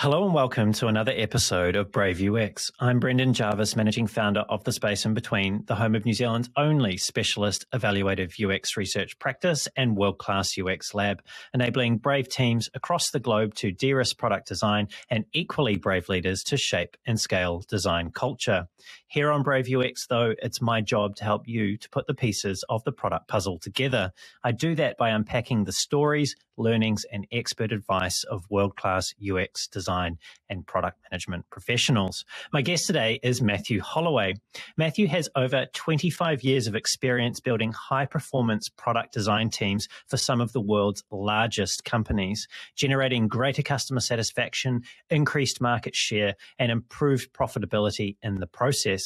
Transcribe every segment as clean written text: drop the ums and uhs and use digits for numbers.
Hello and welcome to another episode of Brave UX. I'm Brendan Jarvis, Managing Founder of The Space in Between, the home of New Zealand's only specialist evaluative UX research practice and world-class UX lab, enabling brave teams across the globe to de-risk product design and equally brave leaders to shape and scale design culture. Here on Brave UX, though, it's my job to help you to put the pieces of the product puzzle together. I do that by unpacking the stories, learnings, and expert advice of world-class UX design and product management professionals. My guest today is Matthew Holloway. Matthew has over 25 years of experience building high-performance product design teams for some of the world's largest companies, generating greater customer satisfaction, increased market share, and improved profitability in the process.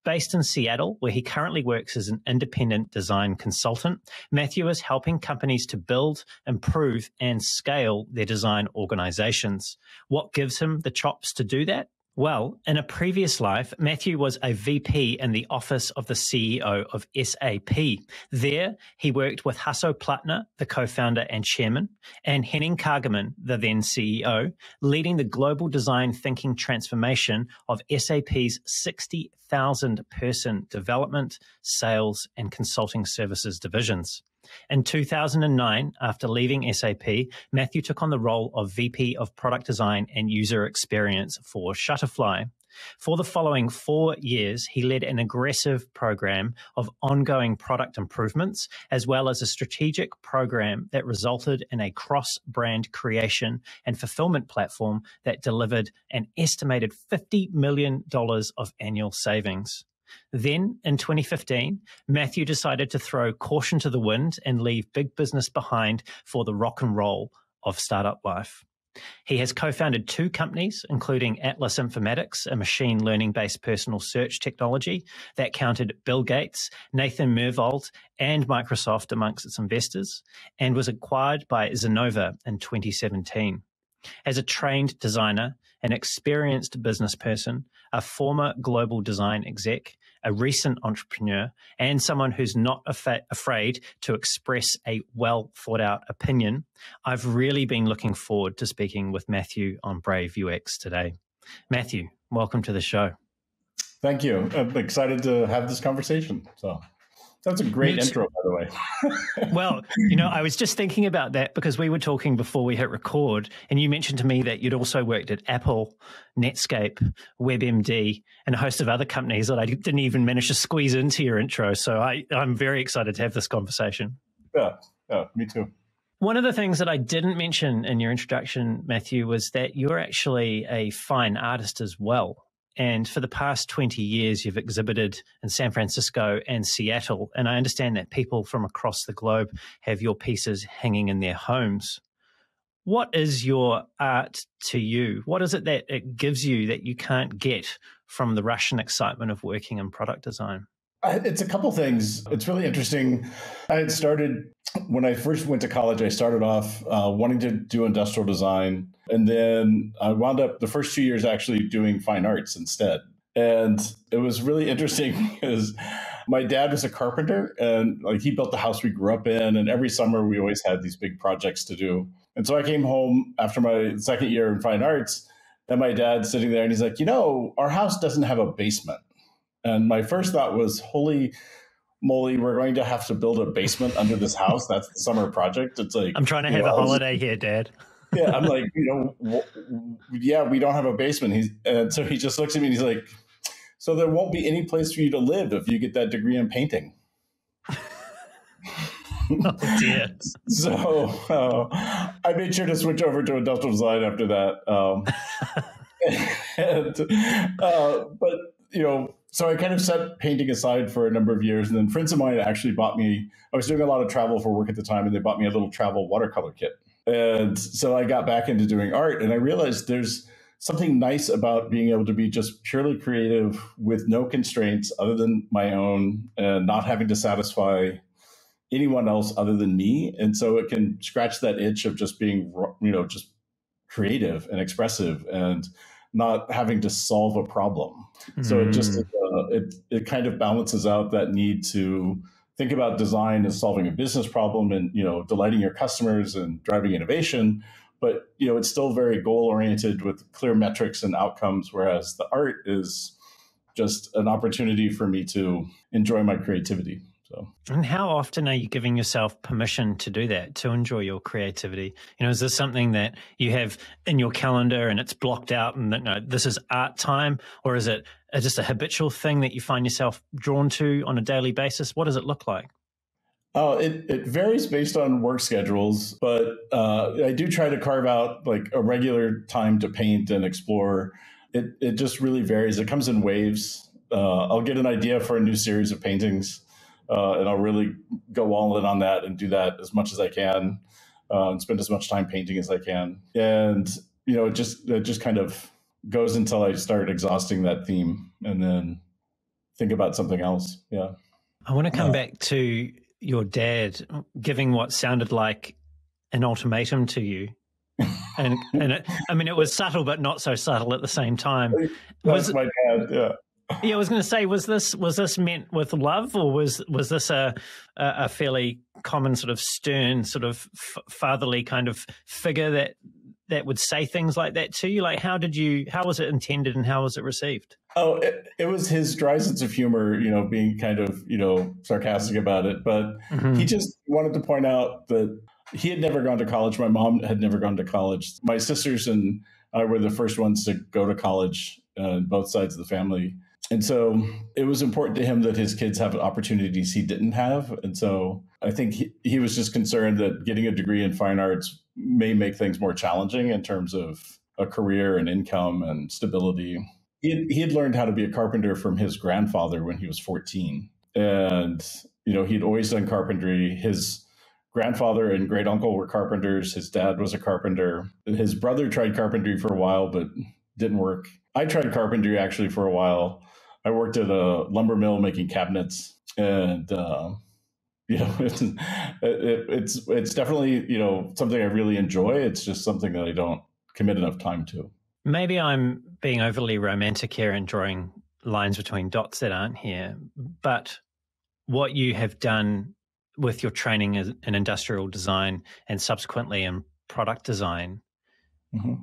Based in Seattle, where he currently works as an independent design consultant, Matthew is helping companies to build, improve, and scale their design organizations. What gives him the chops to do that? Well, in a previous life, Matthew was a VP in the office of the CEO of SAP. There, he worked with Hasso Plattner, the co-founder and chairman, and Henning Kagermann, the then CEO, leading the global design thinking transformation of SAP's 60,000-person development, sales, and consulting services divisions. In 2009, after leaving SAP, Matthew took on the role of VP of Product Design and User Experience for Shutterfly. For the following 4 years, he led an aggressive program of ongoing product improvements, as well as a strategic program that resulted in a cross-brand creation and fulfillment platform that delivered an estimated $50 million of annual savings. Then, in 2015, Matthew decided to throw caution to the wind and leave big business behind for the rock and roll of startup life. He has co-founded 2 companies, including Atlas Informatics, a machine learning-based personal search technology that counted Bill Gates, Nathan Myhrvold, and Microsoft amongst its investors, and was acquired by Zenova in 2017. As a trained designer, an experienced business person, a former global design exec, a recent entrepreneur, and someone who's not afraid to express a well-thought-out opinion, I've really been looking forward to speaking with Matthew on Brave UX today. Matthew, welcome to the show. Thank you. I'm excited to have this conversation. So that's a great intro, by the way. Well, I was just thinking about that because we were talking before we hit record, and you mentioned to me that you'd also worked at Apple, Netscape, WebMD, and a host of other companies that I didn't even manage to squeeze into your intro. So I'm very excited to have this conversation. Yeah, me too. One of the things that I didn't mention in your introduction, Matthew, was that you're actually a fine artist as well. And for the past 20 years, you've exhibited in San Francisco and Seattle. And I understand that people from across the globe have your pieces hanging in their homes. What is your art to you? What is it that it gives you that you can't get from the rush and excitement of working in product design? It's a couple things. It's really interesting. I had started, when I first went to college, I started off wanting to do industrial design. And then I wound up the first 2 years actually doing fine arts instead. And it was really interesting because my dad was a carpenter and he built the house we grew up in. And every summer we always had these big projects to do. And so I came home after my second year in fine arts and my dad's sitting there and he's like, our house doesn't have a basement. And my first thought was, holy moly, we're going to have to build a basement under this house. That's the summer project. It's like, I'm trying to have a holiday here, Dad. Yeah, I'm like, yeah, we don't have a basement. And so he just looks at me and he's like, so there won't be any place for you to live if you get that degree in painting. Oh, dear. So I made sure to switch over to industrial design after that. So I kind of set painting aside for a number of years. And then friends of mine actually bought me, I was doing a lot of travel for work at the time, and they bought me a little travel watercolor kit. And so I got back into doing art, and I realized there's something nice about being able to be just purely creative with no constraints other than my own and not having to satisfy anyone else other than me. And so it can scratch that itch of just being, just creative and expressive and not having to solve a problem. So it just, it kind of balances out that need to think about design as solving a business problem and, delighting your customers and driving innovation, but it's still very goal oriented with clear metrics and outcomes, whereas the art is just an opportunity for me to enjoy my creativity. So, and how often are you giving yourself permission to do that, to enjoy your creativity? Is this something that you have in your calendar and it's blocked out and that, no, this is art time, or is it just a habitual thing that you find yourself drawn to on a daily basis? What does it look like? Oh, it varies based on work schedules, but I do try to carve out like a regular time to paint and explore. It just really varies. It comes in waves. I'll get an idea for a new series of paintings, and I'll really go all in on that and do that as much as I can, and spend as much time painting as I can. And it just kind of goes until I start exhausting that theme, and then think about something else. Yeah. I want to come back to your dad giving what sounded like an ultimatum to you. And it was subtle, but not so subtle at the same time. That's my dad. Yeah. Yeah, I was going to say, was this meant with love, or was this a fairly common sort of stern, sort of fatherly kind of figure that would say things like that to you? Like, how was it intended and how was it received? Oh, it was his dry sense of humor, being kind of, sarcastic about it. But he just wanted to point out that he had never gone to college. My mom had never gone to college. My sisters and I were the first ones to go to college on both sides of the family. And so it was important to him that his kids have opportunities he didn't have. And so I think he was just concerned that getting a degree in fine arts may make things more challenging in terms of a career and income and stability. He had learned how to be a carpenter from his grandfather when he was 14. And, he'd always done carpentry. His grandfather and great uncle were carpenters. His dad was a carpenter. His brother tried carpentry for a while, but didn't work. I tried carpentry actually for a while. I worked at a lumber mill making cabinets, and it's definitely something I really enjoy. It's just something that I don't commit enough time to. Maybe I'm being overly romantic here and drawing lines between dots that aren't here, but what you have done with your training in industrial design and subsequently in product design,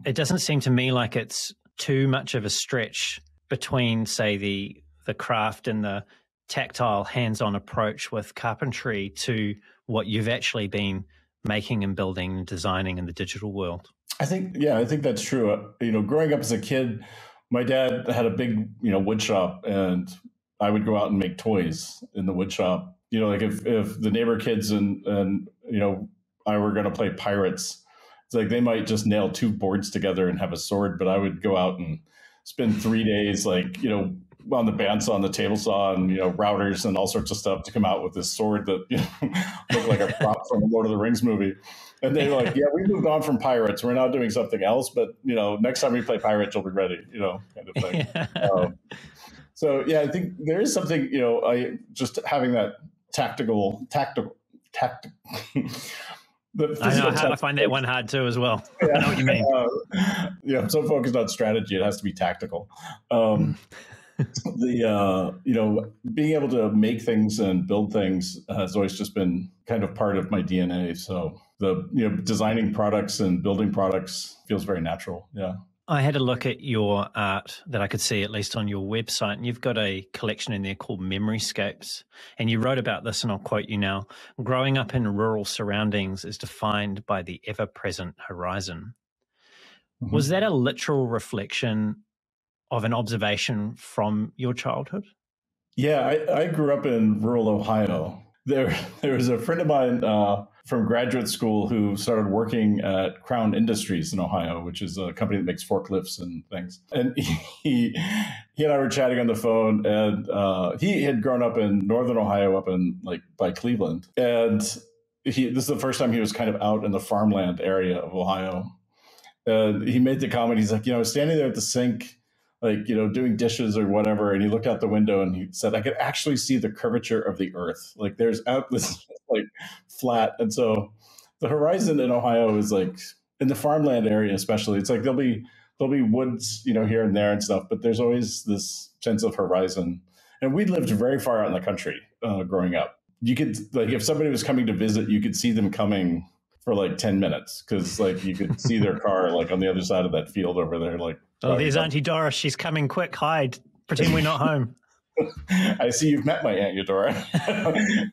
it doesn't seem to me like it's too much of a stretch between, say, the craft and the tactile hands-on approach with carpentry to what you've actually been making and building and designing in the digital world. I think that's true. Growing up as a kid, my dad had a big, wood shop, and I would go out and make toys in the wood shop. Like if the neighbor kids and I were going to play pirates, it's like they might just nail two boards together and have a sword, but I would go out and spend 3 days, on the bandsaw and the table saw and, routers and all sorts of stuff to come out with this sword that looked like a prop from a Lord of the Rings movie. And they were like, yeah, we moved on from pirates. We're now doing something else. But, next time we play pirates, you'll be ready, kind of thing. Yeah. So, yeah, I think there is something, I just having that tactical. I find that one hard too as well. Yeah. I know what you mean. I'm so focused on strategy, it has to be tactical. Being able to make things and build things has always just been kind of part of my DNA. So designing products and building products feels very natural. Yeah. I had a look at your art that I could see, at least on your website, and you've got a collection in there called Memoryscapes. And you wrote about this, and I'll quote you now: "Growing up in rural surroundings is defined by the ever-present horizon." Was that a literal reflection of an observation from your childhood? Yeah, I grew up in rural Ohio. There was a friend of mine from graduate school who started working at Crown Industries in Ohio, which is a company that makes forklifts and things. And he and I were chatting on the phone, and he had grown up in northern Ohio, up in by Cleveland. And this is the first time he was kind of out in the farmland area of Ohio. And he made the comment, he's like, standing there at the sink, doing dishes or whatever. And he looked out the window and he said, I could actually see the curvature of the earth. There's out this flat. And so the horizon in Ohio is in the farmland area, especially, it's there'll be woods, here and there and stuff, but there's always this sense of horizon. And we lived very far out in the country growing up. You could, if somebody was coming to visit, you could see them coming for like 10 minutes because like you could see their car like on the other side of that field over there. Like, oh, there's Auntie Doris. She's coming quick. Hide. Pretend we're not home. I see you've met my Aunt Eudora.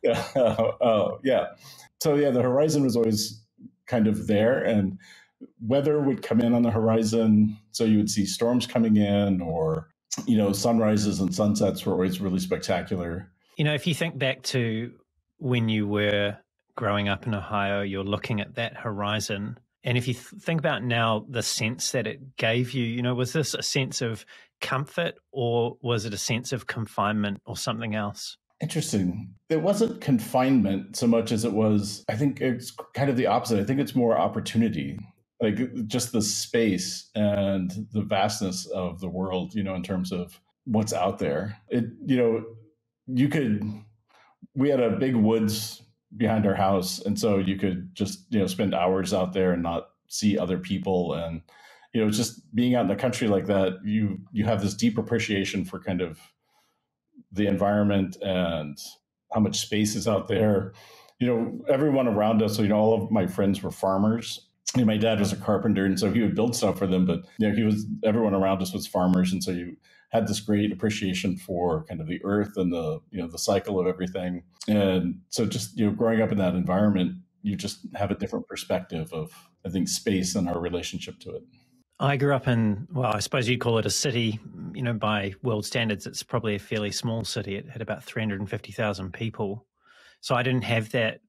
Yeah. Yeah. So yeah, the horizon was always kind of there, and weather would come in on the horizon. So you would see storms coming in, or, sunrises and sunsets were always really spectacular. If you think back to when you were growing up in Ohio, you're looking at that horizon. And if you think about now the sense that it gave you, was this a sense of comfort, or was it a sense of confinement or something else? Interesting. It wasn't confinement so much as it was, I think it's kind of the opposite. I think it's more opportunity, like just the space and the vastness of the world, in terms of what's out there. We had a big woods behind our house. And so you could just, spend hours out there and not see other people. And, just being out in the country like that, you have this deep appreciation for kind of the environment and how much space is out there. Everyone around us, all of my friends were farmers. My dad was a carpenter, and so he would build stuff for them, but everyone around us was farmers. And so you had this great appreciation for kind of the earth and the cycle of everything. And so just, growing up in that environment, you just have a different perspective of, I think, space and our relationship to it. I grew up in, well, I suppose you'd call it a city. By world standards, it's probably a fairly small city. It had about 350,000 people. So I didn't have that,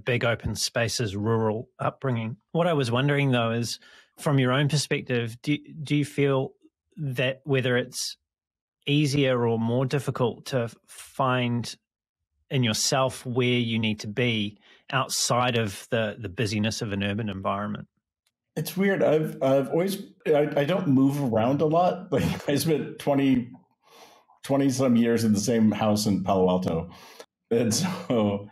big open spaces, rural upbringing. What I was wondering, though, is from your own perspective, do you feel that whether it's easier or more difficult to find in yourself where you need to be outside of the busyness of an urban environment? It's weird. I've always, I don't move around a lot. Like I spent 20 some years in the same house in Palo Alto. And so,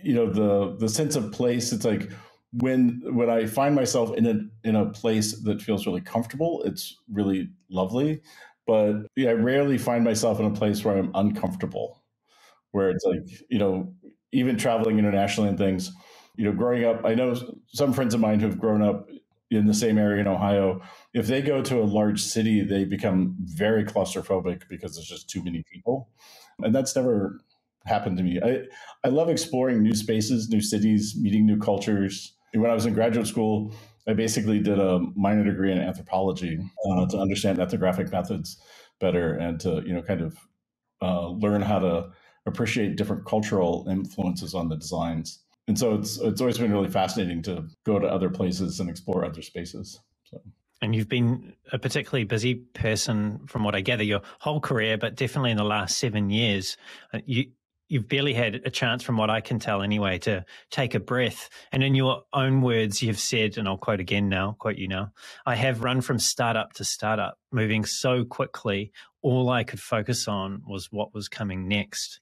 the sense of place, it's like when I find myself in a place that feels really comfortable, it's really lovely. But I rarely find myself in a place where I'm uncomfortable, where it's like, even traveling internationally and things, growing up, I know some friends of mine who've grown up in the same area in Ohio. If they go to a large city, they become very claustrophobic because there's just too many people. And that's never happened to me. I love exploring new spaces, new cities, meeting new cultures. When I was in graduate school, I basically did a minor degree in anthropology to understand ethnographic methods better and to, kind of learn how to appreciate different cultural influences on the designs. And so it's always been really fascinating to go to other places and explore other spaces. So. And you've been a particularly busy person, from what I gather, your whole career, but definitely in the last 7 years. You've barely had a chance, from what I can tell anyway, to take a breath. And in your own words, you've said, and I'll quote you now, I have run from startup to startup, moving so quickly, all I could focus on was what was coming next.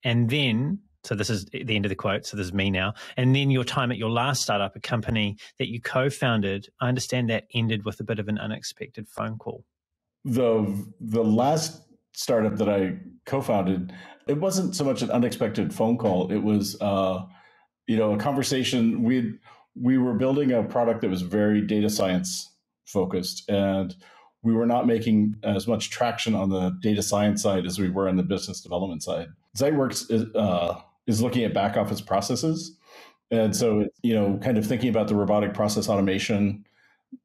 And then, so this is the end of the quote, so this is me now. And then your time at your last startup, a company that you co-founded, I understand that ended with a bit of an unexpected phone call. The last startup that I co-founded, it wasn't so much an unexpected phone call. It was, a conversation. We were building a product that was very data science focused, and we were not making as much traction on the data science side as we were on the business development side. Ziteworks is looking at back office processes. And so, kind of thinking about the robotic process automation,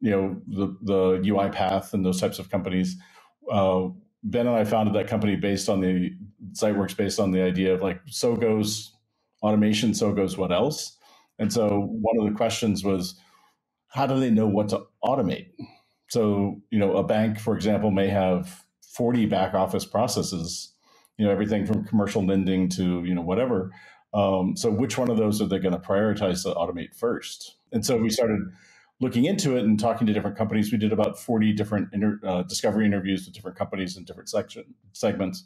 the UiPath and those types of companies. Ben and I founded that company based on the Ziteworks, based on the idea of like, so goes automation, so goes what else? And so one of the questions was, how do they know what to automate? So, a bank, for example, may have 40 back office processes, everything from commercial lending to, whatever. So which one of those are they going to prioritize to automate first? And so we started looking into it and talking to different companies. We did about 40 different discovery interviews with different companies in different segments.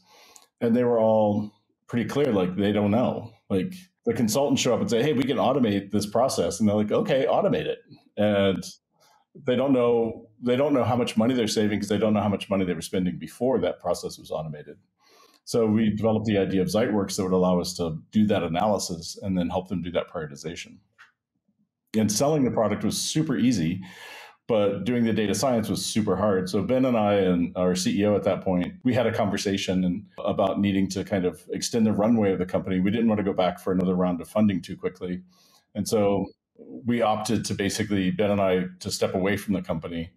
And they were all pretty clear, like they don't know. Like the consultants show up and say, hey, we can automate this process. And they're like, okay, automate it. And they don't know how much money they're saving because they don't know how much money they were spending before that process was automated. So we developed the idea of Ziteworks that would allow us to do that analysis and then help them do that prioritization. And selling the product was super easy, but doing the data science was super hard. So Ben and I and our CEO at that point, we had a conversation about needing to kind of extend the runway of the company. We didn't want to go back for another round of funding too quickly. And so we opted to basically, Ben and I, to step away from the company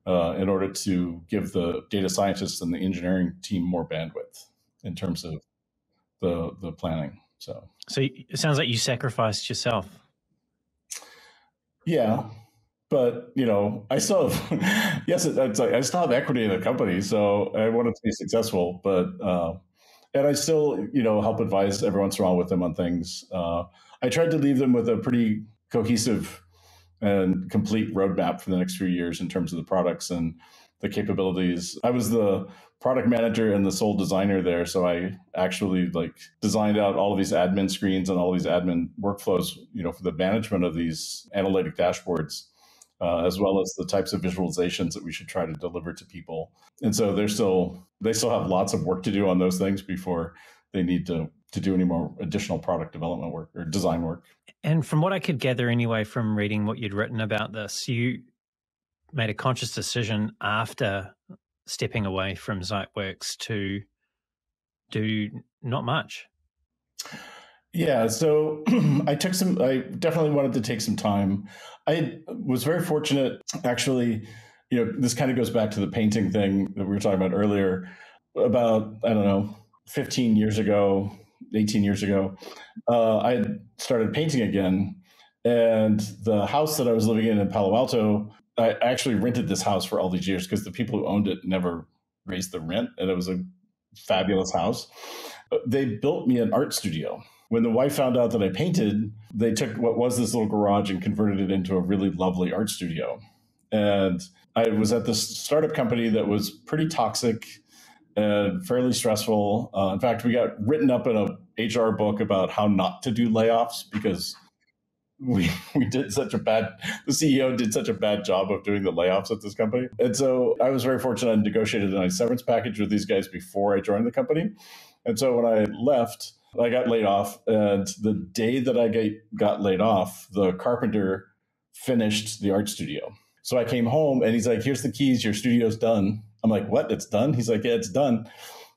in order to give the data scientists and the engineering team more bandwidth in terms of the planning. So it sounds like you sacrificed yourself. Yeah. But, I still have, yes, it's like I still have equity in the company, so I want it to be successful. But, and I still, help advise every once in a while with them on things. I tried to leave them with a pretty cohesive and complete roadmap for the next few years in terms of the products and the capabilities. I was the product manager and the sole designer there, so I actually designed out all of these admin screens and all these admin workflows, for the management of these analytic dashboards. As well as the types of visualizations that we should try to deliver to people. And so they still have lots of work to do on those things before they need to do any more additional product development work or design work. And from what I could gather anyway from reading what you'd written about this, you made a conscious decision after stepping away from Zyteworks to do not much. Yeah, so I definitely wanted to take some time. I was very fortunate, actually, this kind of goes back to the painting thing that we were talking about earlier. About, 15 years ago, 18 years ago, I had started painting again. And the house that I was living in Palo Alto, I actually rented this house for all these years because the people who owned it never raised the rent. And it was a fabulous house. They built me an art studio. When the wife found out that I painted, they took what was this little garage and converted it into a really lovely art studio. And I was at this startup company that was pretty toxic and fairly stressful. In fact, we got written up in a HR book about how not to do layoffs because the CEO did such a bad job of doing the layoffs at this company. And so I was very fortunate and negotiated a severance package with these guys before I joined the company. And so when I left, I got laid off, and the day that I got laid off, the carpenter finished the art studio. So I came home, and he's like, "Here's the keys. Your studio's done." I'm like, "What? It's done?" He's like, "Yeah, it's done."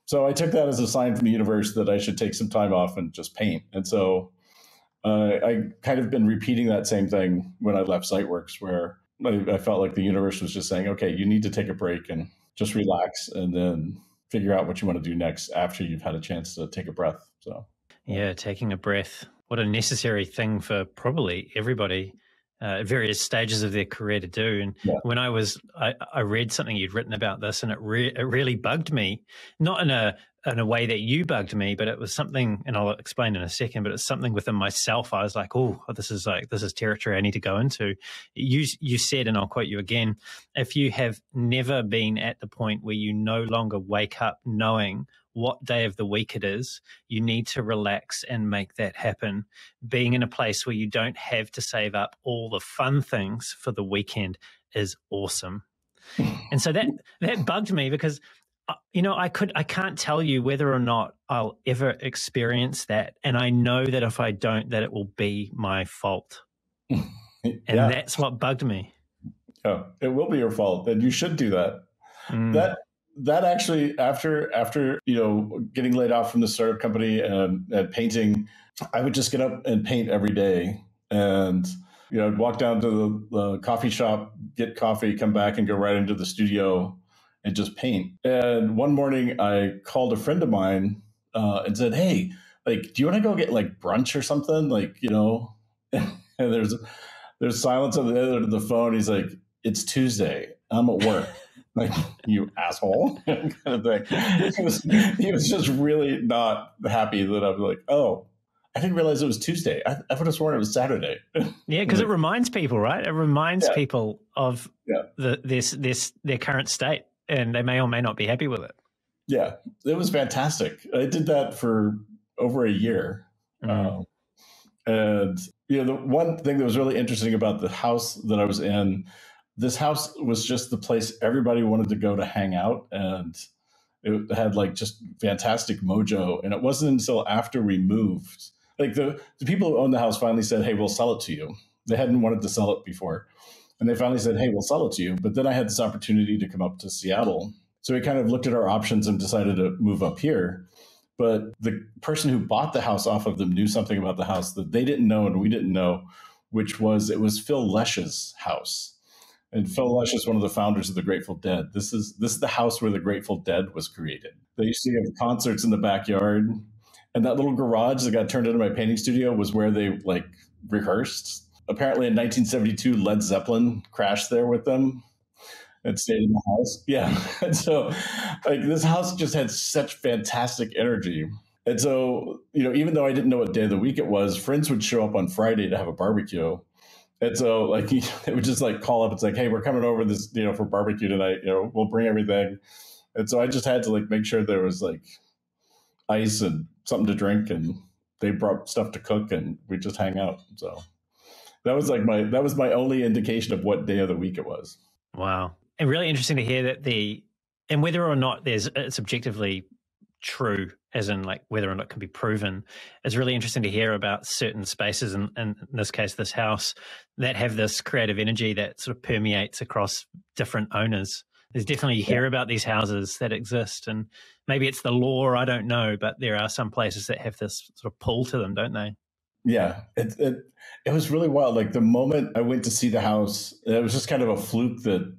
So I took that as a sign from the universe that I should take some time off and just paint. And so I kind of been repeating that same thing when I left Zyteworks, where I felt like the universe was just saying, "Okay, you need to take a break and just relax, and then figure out what you want to do next after you've had a chance to take a breath." So, yeah, taking a breath. What a necessary thing for probably everybody at various stages of their career to do. And when I read something you'd written about this, and it really bugged me, not in a way that you bugged me, but it was something, and I'll explain in a second, but it's something within myself. I was like, oh, this is territory I need to go into. You said, and I'll quote you again, "If you have never been at the point where you no longer wake up knowing what day of the week it is, you need to relax and make that happen. Being in a place where you don't have to save up all the fun things for the weekend is awesome." And so that bugged me because, I can't tell you whether or not I'll ever experience that. And I know that if I don't, that it will be my fault. And that's what bugged me. Yeah, it will be your fault, and you should do that. That actually, after getting laid off from the startup company and painting, I would just get up and paint every day, and I'd walk down to the coffee shop, get coffee, come back, and go right into the studio and just paint. And one morning, I called a friend of mine and said, "Hey, do you want to go get brunch or something?" And there's silence on the other end of the phone. He's like, "It's Tuesday. I'm at work." Like, "You asshole," kind of thing. He was just really not happy that I was like, "Oh, I didn't realize it was Tuesday. I would have sworn it was Saturday." Yeah, because it reminds people, right? It reminds people of their current state, and they may or may not be happy with it. Yeah, it was fantastic. I did that for over a year. And the one thing that was really interesting about the house that I was in, this house was just the place everybody wanted to go to hang out, and it had just fantastic mojo. And it wasn't until after we moved, the people who owned the house finally said, "Hey, we'll sell it to you." They hadn't wanted to sell it before. And they finally said, hey, we'll sell it to you. But then I had this opportunity to come up to Seattle. So we kind of looked at our options and decided to move up here. But the person who bought the house off of them knew something about the house that they didn't know and we didn't know, which was it was Phil Lesh's house. And Phil Lesh is one of the founders of the Grateful Dead. This is the house where the Grateful Dead was created. They used to have concerts in the backyard. And that little garage that got turned into my painting studio was where they like rehearsed. Apparently in 1972, Led Zeppelin crashed there with them and stayed in the house. Yeah. And so like this house just had such fantastic energy. And so, even though I didn't know what day of the week it was, friends would show up on Friday to have a barbecue. And so like they would just like call up. It's like, hey, we're coming over this, for barbecue tonight. We'll bring everything. And so I just had to like make sure there was like ice and something to drink, and they brought stuff to cook, and we just hang out. So that was my only indication of what day of the week it was. Wow. And really interesting to hear that and whether or not it's objectively true, as in like whether or not it can be proven, it's really interesting to hear about certain spaces, and in this case, this house, that have this creative energy that sort of permeates across different owners. There's definitely, you hear about these houses that exist, and maybe it's the law, I don't know, but there are some places that have this sort of pull to them, don't they? Yeah, it was really wild. Like the moment I went to see the house, it was just kind of a fluke that,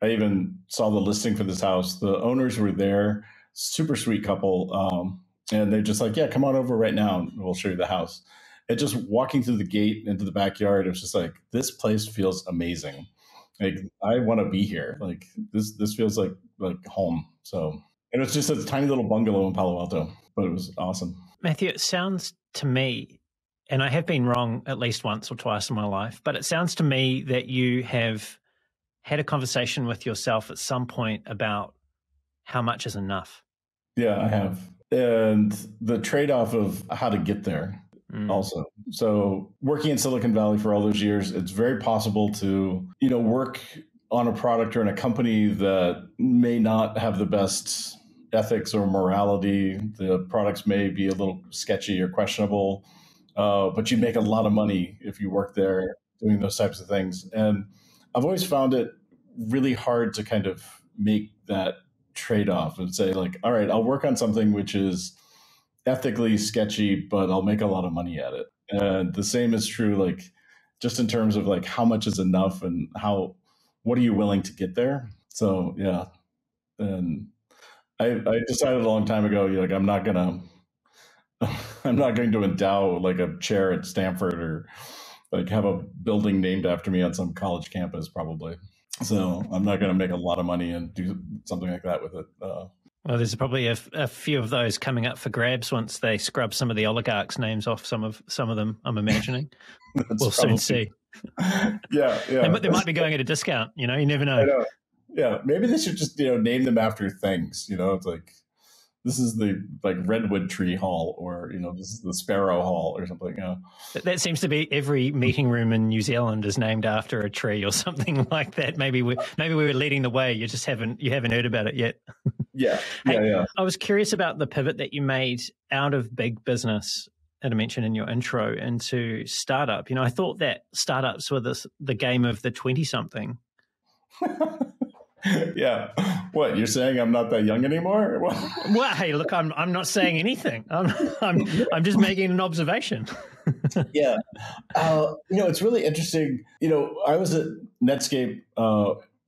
I even saw the listing for this house. The owners were there, super sweet couple. And they're just like, yeah, come on over right now and we'll show you the house. And just walking through the gate into the backyard, it was just like, this place feels amazing. Like I want to be here. Like this feels like home. So, and it's just a tiny little bungalow in Palo Alto, but it was awesome. Matthew, it sounds to me, and I have been wrong at least once or twice in my life, but it sounds to me that you have had a conversation with yourself at some point about how much is enough. Yeah, I have. And the trade-off of how to get there also. So working in Silicon Valley for all those years, it's very possible to, work on a product or in a company that may not have the best ethics or morality. The products may be a little sketchy or questionable, but you make a lot of money if you work there doing those types of things. And I've always found it really hard to kind of make that trade-off and say like, all right, I'll work on something which is ethically sketchy, but I'll make a lot of money at it. And the same is true, like just in terms of like how much is enough and what are you willing to get there? So yeah. And I decided a long time ago, like I'm not going to endow like a chair at Stanford or like have a building named after me on some college campus probably. So I'm not going to make a lot of money and do something like that with it. Well, there's probably a few of those coming up for grabs once they scrub some of the oligarchs' names off some of them, I'm imagining. We'll soon see. Yeah. They might be going at a discount, you never know. I know. Yeah, maybe they should just, name them after things, it's like, this is the like Redwood Tree Hall, or, this is the Sparrow Hall or something. That seems to be every meeting room in New Zealand is named after a tree or something like that. Maybe we were leading the way. You just haven't heard about it yet. Yeah. Yeah. I was curious about the pivot that you made out of big business that I mentioned in your intro into startup. I thought that startups were the game of the 20-something. Yeah. What, you're saying I'm not that young anymore? Well, hey, look, I'm not saying anything. I'm just making an observation. Yeah. It's really interesting. I was at Netscape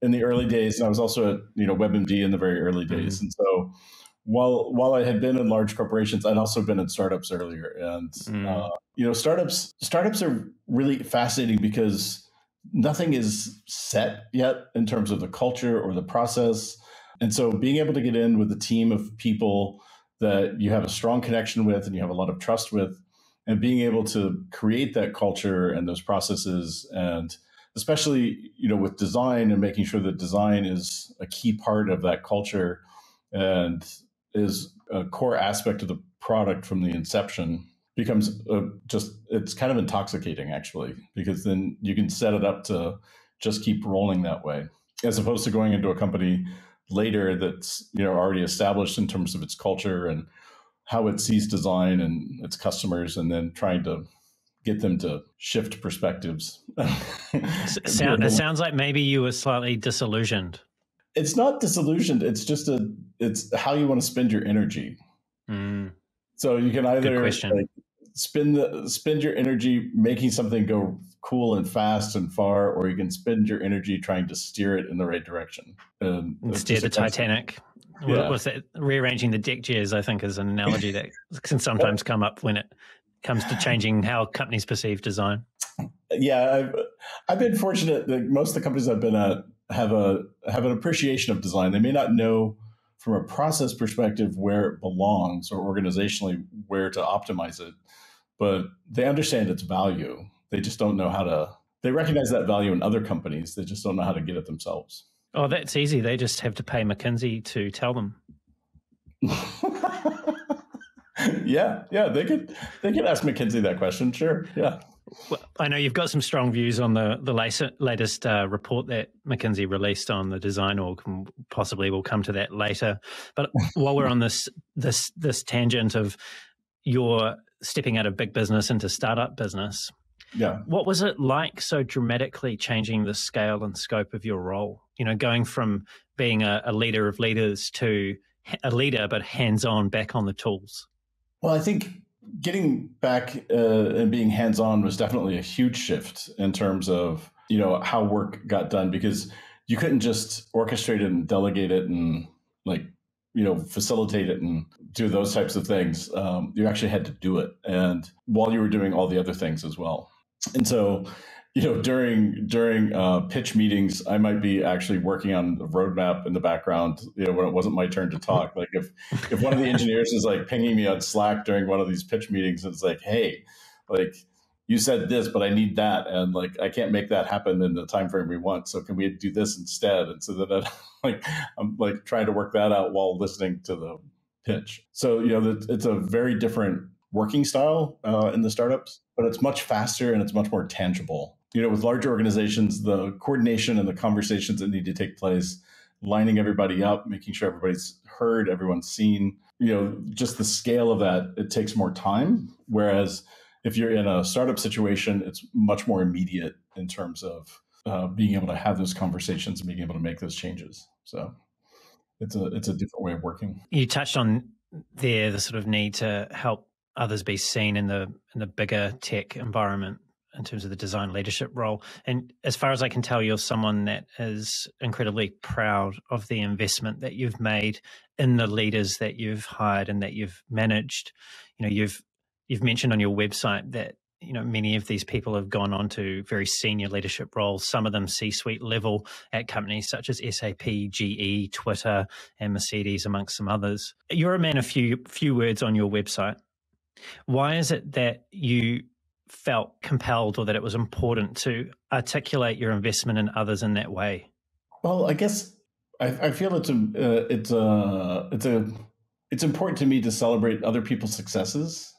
in the early days, and I was also at WebMD in the very early days. And so while I had been in large corporations, I'd also been in startups earlier. And startups are really fascinating because nothing is set yet in terms of the culture or the process. And so being able to get in with a team of people that you have a strong connection with and you have a lot of trust with, and being able to create that culture and those processes, and especially, with design and making sure that design is a key part of that culture and is a core aspect of the product from the inception, becomes it's kind of intoxicating actually, because then you can set it up to just keep rolling that way, as opposed to going into a company later that's already established in terms of its culture and how it sees design and its customers, and then trying to get them to shift perspectives. It sounds like maybe you were slightly disillusioned. It's not disillusioned. It's just it's how you want to spend your energy. So you can either spend your energy making something go cool and fast and far, or you can spend your energy trying to steer it in the right direction. And steer the Titanic. Yeah. What's that? Rearranging the deck chairs, I think, is an analogy that can sometimes come up when it comes to changing how companies perceive design. Yeah, I've been fortunate that most of the companies I've been at have an appreciation of design. They may not know from a process perspective where it belongs or organizationally where to optimize it, but they understand its value. They just don't know how to. They recognize that value in other companies. They just don't know how to get it themselves. Oh, that's easy. They just have to pay McKinsey to tell them. Yeah, they could ask McKinsey that question. Sure, yeah. Well, I know you've got some strong views on the latest report that McKinsey released on the design org, and possibly we'll come to that later. But while we're on this tangent of your stepping out of big business into startup business, yeah, what was it like so dramatically changing the scale and scope of your role? Going from being a leader of leaders to a leader but hands-on, back on the tools. Well, I think getting back and being hands-on was definitely a huge shift in terms of, how work got done, because you couldn't just orchestrate it and delegate it and facilitate it and do those types of things. You actually had to do it, and while you were doing all the other things as well. And so, during pitch meetings, I might be actually working on the roadmap in the background, when it wasn't my turn to talk. Like if one of the engineers is like pinging me on Slack during one of these pitch meetings, and it's like, hey, like you said this, but I need that, and like I can't make that happen in the time frame we want. So can we do this instead? And so that I'm like trying to work that out while listening to the pitch. So it's a very different working style in the startups, but it's much faster and it's much more tangible. With larger organizations, the coordination and the conversations that need to take place, lining everybody up, making sure everybody's heard, everyone's seen, just the scale of that, it takes more time. Whereas if you're in a startup situation, it's much more immediate in terms of being able to have those conversations and being able to make those changes. So it's a different way of working. You touched on there the sort of need to help others be seen in the bigger tech environment in terms of the design leadership role. And as far as I can tell, you're someone that is incredibly proud of the investment that you've made in the leaders that you've hired and that you've managed. You've mentioned on your website that many of these people have gone on to very senior leadership roles, some of them C-suite level at companies such as SAP, GE, Twitter, and Mercedes, amongst some others. You're a man of few words on your website. Why is it that you felt compelled, or that it was important to articulate your investment in others in that way? Well, I guess I feel it's important to me to celebrate other people's successes,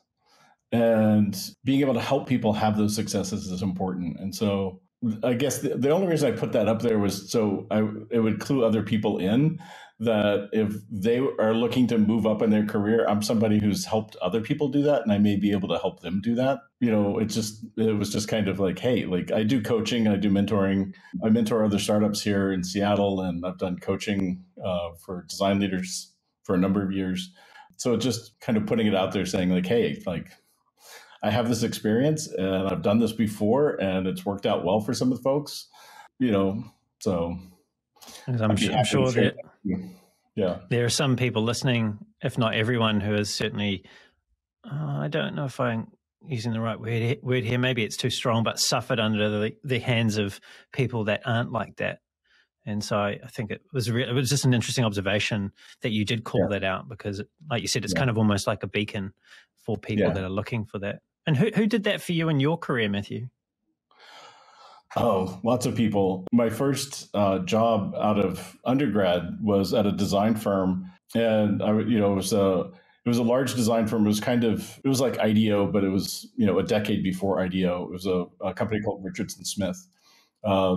and being able to help people have those successes is important. And so I guess the only reason I put that up there was so it would clue other people in that if they are looking to move up in their career, I'm somebody who's helped other people do that, and I may be able to help them do that. It was just kind of like, hey, like I do coaching and I do mentoring. I mentor other startups here in Seattle, and I've done coaching for design leaders for a number of years. So just kind of putting it out there saying like, hey, like I have this experience and I've done this before and it's worked out well for some of the folks, so I'm sure that there are some people listening, if not everyone, who is certainly, I don't know if I'm using the right word here, maybe it's too strong, but suffered under the hands of people that aren't like that. And so I think it was just an interesting observation that you did call that out, because like you said, it's kind of almost like a beacon for people that are looking for that. And who did that for you in your career, Matthew? Oh, lots of people. My first job out of undergrad was at a design firm, and it was a large design firm. It was like IDEO, but it was a decade before IDEO. It was a company called Richardson Smith.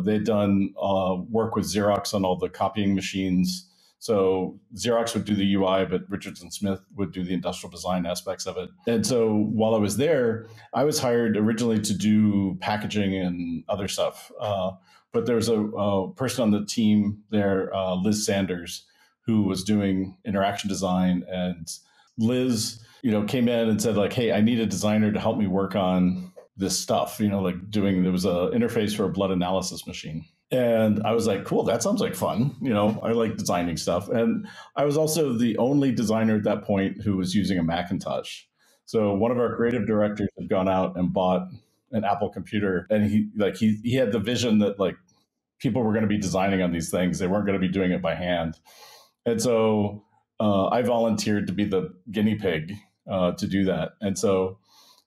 They'd done work with Xerox on all the copying machines So Xerox would do the UI, but Richardson Smith would do the industrial design aspects of it. And so while I was there, I was hired originally to do packaging and other stuff. But there was a person on the team there, Liz Sanders, who was doing interaction design. And Liz, came in and said like, hey, I need a designer to help me work on this stuff, there was an interface for a blood analysis machine. And I was like, cool, that sounds like fun. I like designing stuff. And I was also the only designer at that point who was using a Macintosh. So one of our creative directors had gone out and bought an Apple computer, and he had the vision that like people were going to be designing on these things. They weren't going to be doing it by hand. And so I volunteered to be the guinea pig to do that. And so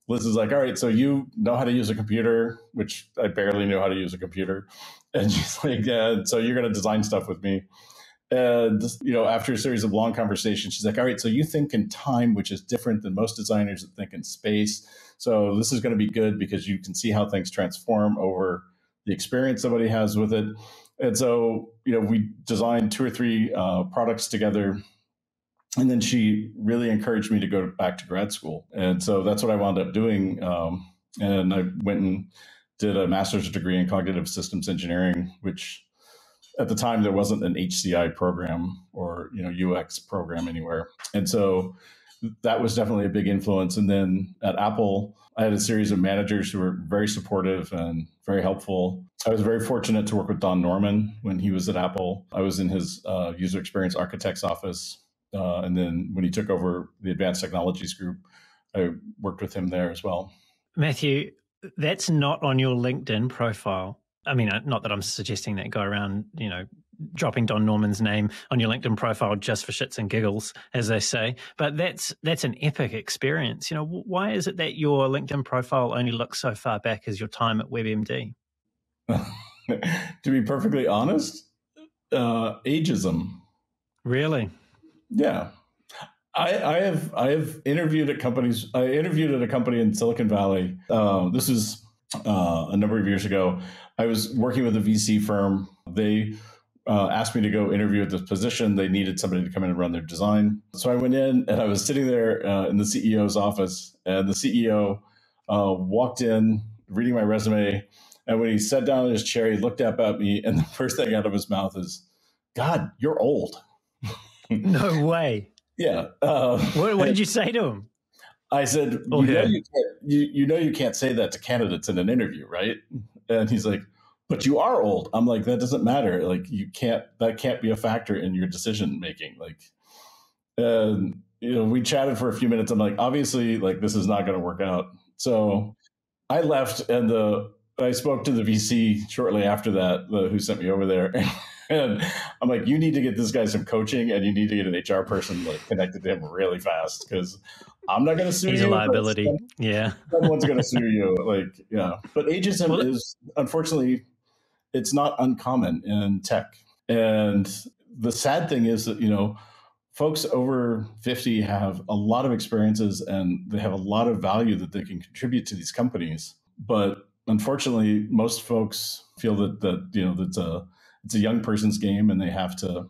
Liz is like, all right, so you know how to use a computer, which I barely knew how to use a computer. And she's like, yeah, so you're going to design stuff with me. And, after a series of long conversations, she's like, all right, so you think in time, which is different than most designers that think in space. So this is going to be good because you can see how things transform over the experience somebody has with it. And so, we designed 2 or 3 products together. And then she really encouraged me to go back to grad school. And so that's what I wound up doing. And I went and did a master's degree in cognitive systems engineering, which at the time there wasn't an HCI program or, UX program anywhere. And so that was definitely a big influence. And then at Apple, I had a series of managers who were very supportive and very helpful. I was very fortunate to work with Don Norman when he was at Apple. I was in his user experience architect's office. And then when he took over the advanced technologies group, I worked with him there as well. Matthew, that's not on your LinkedIn profile. I mean, not that I'm suggesting that go around, dropping Don Norman's name on your LinkedIn profile just for shits and giggles, as they say. But that's an epic experience. Why is it that your LinkedIn profile only looks so far back as your time at WebMD? To be perfectly honest, ageism. Really? Yeah. I have interviewed at companies. I interviewed at a company in Silicon Valley. This is a number of years ago. I was working with a VC firm. They asked me to go interview at this position. They needed somebody to come in and run their design. So I went in and I was sitting there in the CEO's office, and the CEO walked in reading my resume. And when he sat down in his chair, he looked up at me, and the first thing out of his mouth is, "God, you're old." No way. Yeah. What did you say to him? I said, you can't say that to candidates in an interview, right? And he's like, but you are old. I'm like, that doesn't matter. Like, that can't be a factor in your decision making. Like, we chatted for a few minutes. I'm like, obviously, like, this is not going to work out. So I left, and I spoke to the VC shortly after that, who sent me over there. And I'm like, you need to get this guy some coaching, and you need to get an HR person like connected to him really fast, because I'm not going to sue you. He's a liability. Yeah. Someone's going to sue you. Like, yeah. But ageism is, unfortunately, it's not uncommon in tech. And the sad thing is that, folks over 50 have a lot of experiences, and they have a lot of value that they can contribute to these companies. But unfortunately, most folks feel that it's a young person's game, and they have to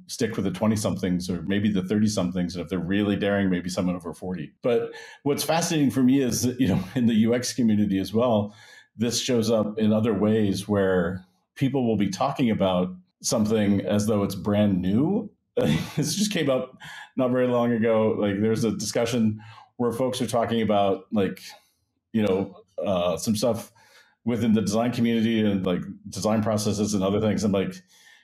stick with the 20-somethings or maybe the 30-somethings. And if they're really daring, maybe someone over 40. But what's fascinating for me is that, in the UX community as well, this shows up in other ways where people will be talking about something as though it's brand new. This just came up not very long ago. Like, there's a discussion where folks are talking about some stuff within the design community and like design processes and other things. I'm like,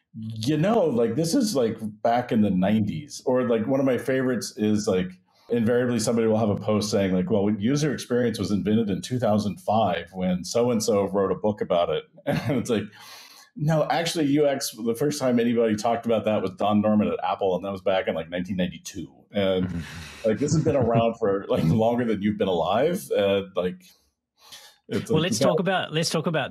this is like back in the 90s. Or like, one of my favorites is like, invariably somebody will have a post saying like, well, user experience was invented in 2005 when so-and-so wrote a book about it. And it's like, no, actually UX, the first time anybody talked about that was Don Norman at Apple. And that was back in like 1992. And like, this has been around for like longer than you've been alive. Let's talk about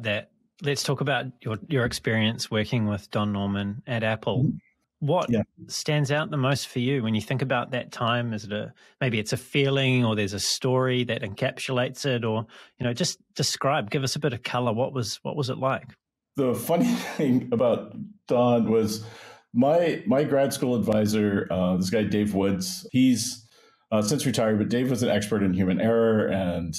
that. Let's talk about your experience working with Don Norman at Apple. What stands out the most for you when you think about that time? Is it maybe it's a feeling, or there's a story that encapsulates it, or just give us a bit of color. What was it like? The funny thing about Don was My grad school advisor, this guy Dave Woods, he's since retired, but Dave was an expert in human error and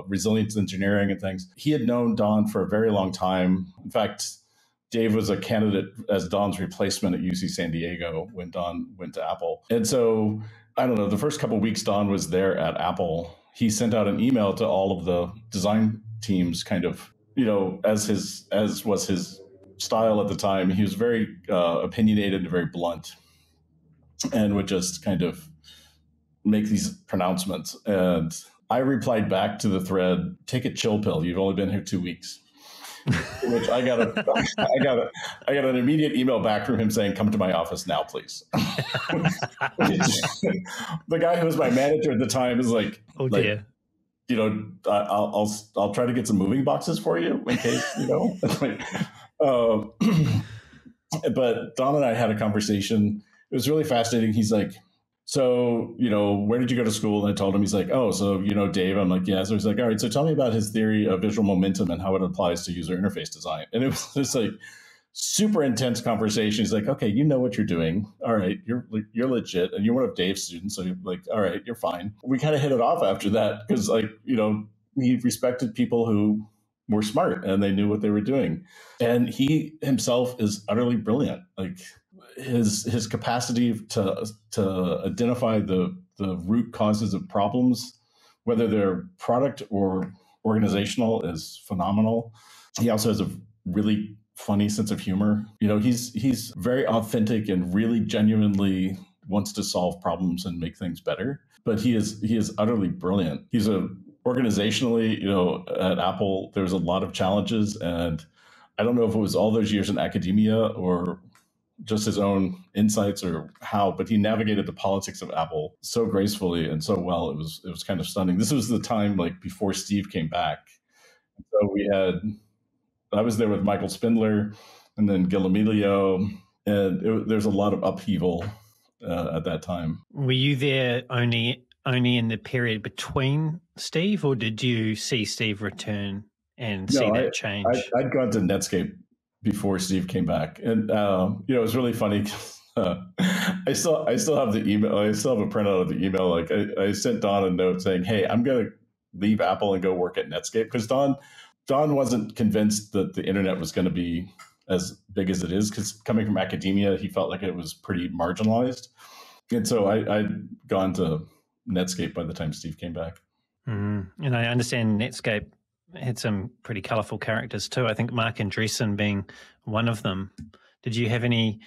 resilience engineering and things. He had known Don for a very long time. In fact, Dave was a candidate as Don's replacement at UC San Diego when Don went to Apple. And so, I don't know, the first couple of weeks Don was there at Apple, he sent out an email to all of the design teams, kind of, as was his style at the time. He was very opinionated and very blunt, and would just kind of make these pronouncements. And I replied back to the thread, "Take a chill pill. You've only been here 2 weeks." Which I got an immediate email back from him saying, "Come to my office now, please." The guy who was my manager at the time is like, "Oh dear, I'll try to get some moving boxes for you in case But Don and I had a conversation. It was really fascinating. He's like, "So, where did you go to school?" And I told him. He's like, "Oh, so Dave?" I'm like, "Yeah." So he's like, "All right, so tell me about his theory of visual momentum and how it applies to user interface design." And it was just like super intense conversation. He's like, "Okay, you know what you're doing. All right, you're legit, and you're one of Dave's students, so you're like, all right, you're fine." We kind of hit it off after that because, he respected people who were smart and they knew what they were doing, and he himself is utterly brilliant. Like, his capacity to identify the root causes of problems, whether they're product or organizational, is phenomenal. He also has a really funny sense of humor. He's very authentic and really genuinely wants to solve problems and make things better. But he is utterly brilliant. He's organizationally, at Apple, there's a lot of challenges, and I don't know if it was all those years in academia or just his own insights or how, but he navigated the politics of Apple so gracefully and so well. It was kind of stunning. This was the time before Steve came back. So I was there with Michael Spindler and then Gil Amelio, and there's a lot of upheaval at that time. Were you there only in the period between Steve, or did you see Steve return and see that change? I'd gone to Netscape before Steve came back. And, it was really funny. I still have the email. I still have a printout of the email. Like, I sent Don a note saying, "Hey, I'm going to leave Apple and go work at Netscape." Because Don wasn't convinced that the internet was going to be as big as it is. Because coming from academia, he felt like it was pretty marginalized. And so I'd gone to Netscape by the time Steve came back. Mm-hmm. And I understand Netscape had some pretty colorful characters too. I think Mark Andreessen being one of them. Did you have any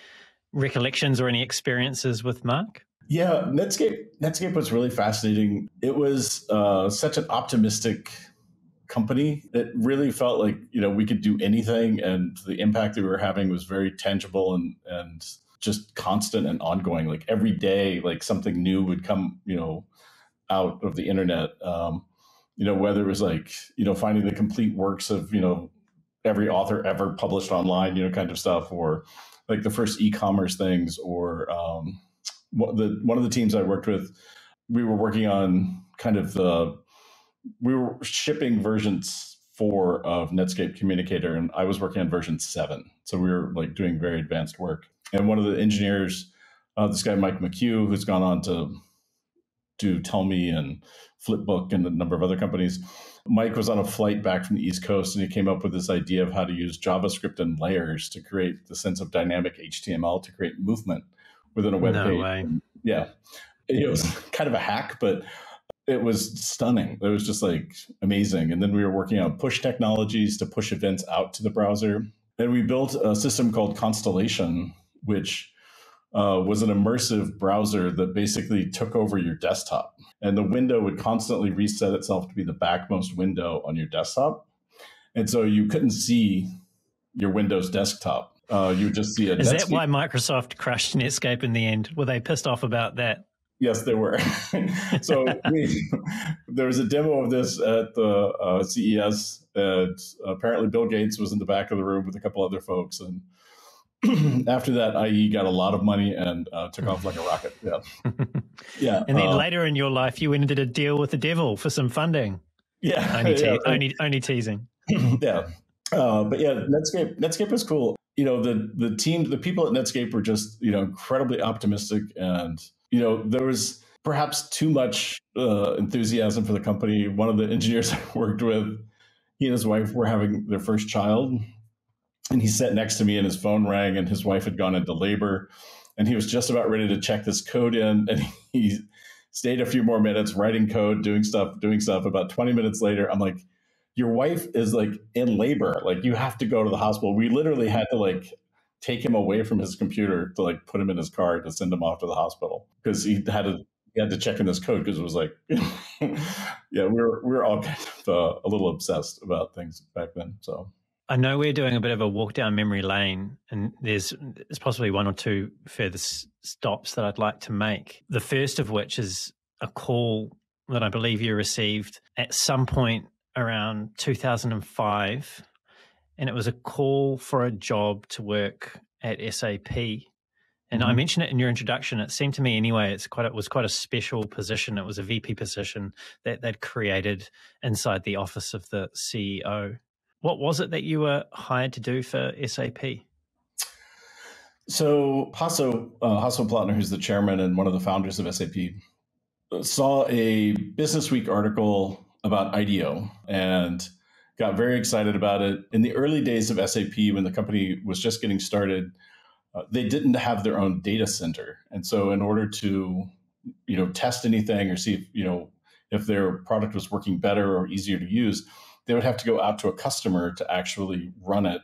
recollections or any experiences with Mark? Yeah, Netscape was really fascinating. It was such an optimistic company. It really felt like, we could do anything, and the impact that we were having was very tangible and just constant and ongoing. Like, every day, something new would come, out of the internet. Whether it was finding the complete works of, every author ever published online, kind of stuff, or the first e-commerce things, or one of the teams I worked with, we were working on we were shipping versions 4 of Netscape Communicator, and I was working on version 7. So we were doing very advanced work. And one of the engineers, this guy, Mike McHugh, who's gone on to do Tell Me and Flipbook and a number of other companies. Mike was on a flight back from the East Coast, and he came up with this idea of how to use JavaScript and layers to create the sense of dynamic HTML to create movement within a web page. No way. Yeah. It was kind of a hack, but it was stunning. It was just amazing. And then we were working on push technologies to push events out to the browser. And we built a system called Constellation, which was an immersive browser that basically took over your desktop. And the window would constantly reset itself to be the backmost window on your desktop. And so you couldn't see your Windows desktop. You would just see a Is that why Microsoft crushed Netscape in the end? Were they pissed off about that? Yes, they were. So there was a demo of this at the CES. And apparently Bill Gates was in the back of the room with a couple other folks. And after that, IE got a lot of money and took off like a rocket. Yeah. Yeah. And then later in your life, you went and did a deal with the devil for some funding. Yeah. Only teasing. Yeah. But yeah, Netscape was cool. the team, the people at Netscape were just, incredibly optimistic. And, there was perhaps too much enthusiasm for the company. One of the engineers I worked with, he and his wife were having their first child. And he sat next to me and his phone rang and his wife had gone into labor. And he was just about ready to check this code in. And he stayed a few more minutes writing code, doing stuff. About 20 minutes later, I'm like, your wife is like in labor. Like, you have to go to the hospital. We literally had to like take him away from his computer to like put him in his car to send him off to the hospital because he had to check in this code because it was like, yeah, we were all kind of a little obsessed about things back then. So I know we're doing a bit of a walk down memory lane, and there's possibly one or two further stops that I'd like to make. The first of which is a call that I believe you received at some point around 2005, and it was a call for a job to work at SAP. And I mentioned it in your introduction. It seemed to me anyway, it was quite a special position. It was a VP position that they'd created inside the office of the CEO. What was it that you were hired to do for SAP? So Hasso Plattner, who's the chairman and one of the founders of SAP, saw a Business Week article about IDEO and got very excited about it. In the early days of SAP, when the company was just getting started, they didn't have their own data center. And so in order to, test anything or see if their product was working better or easier to use, they would have to go out to a customer to actually run it.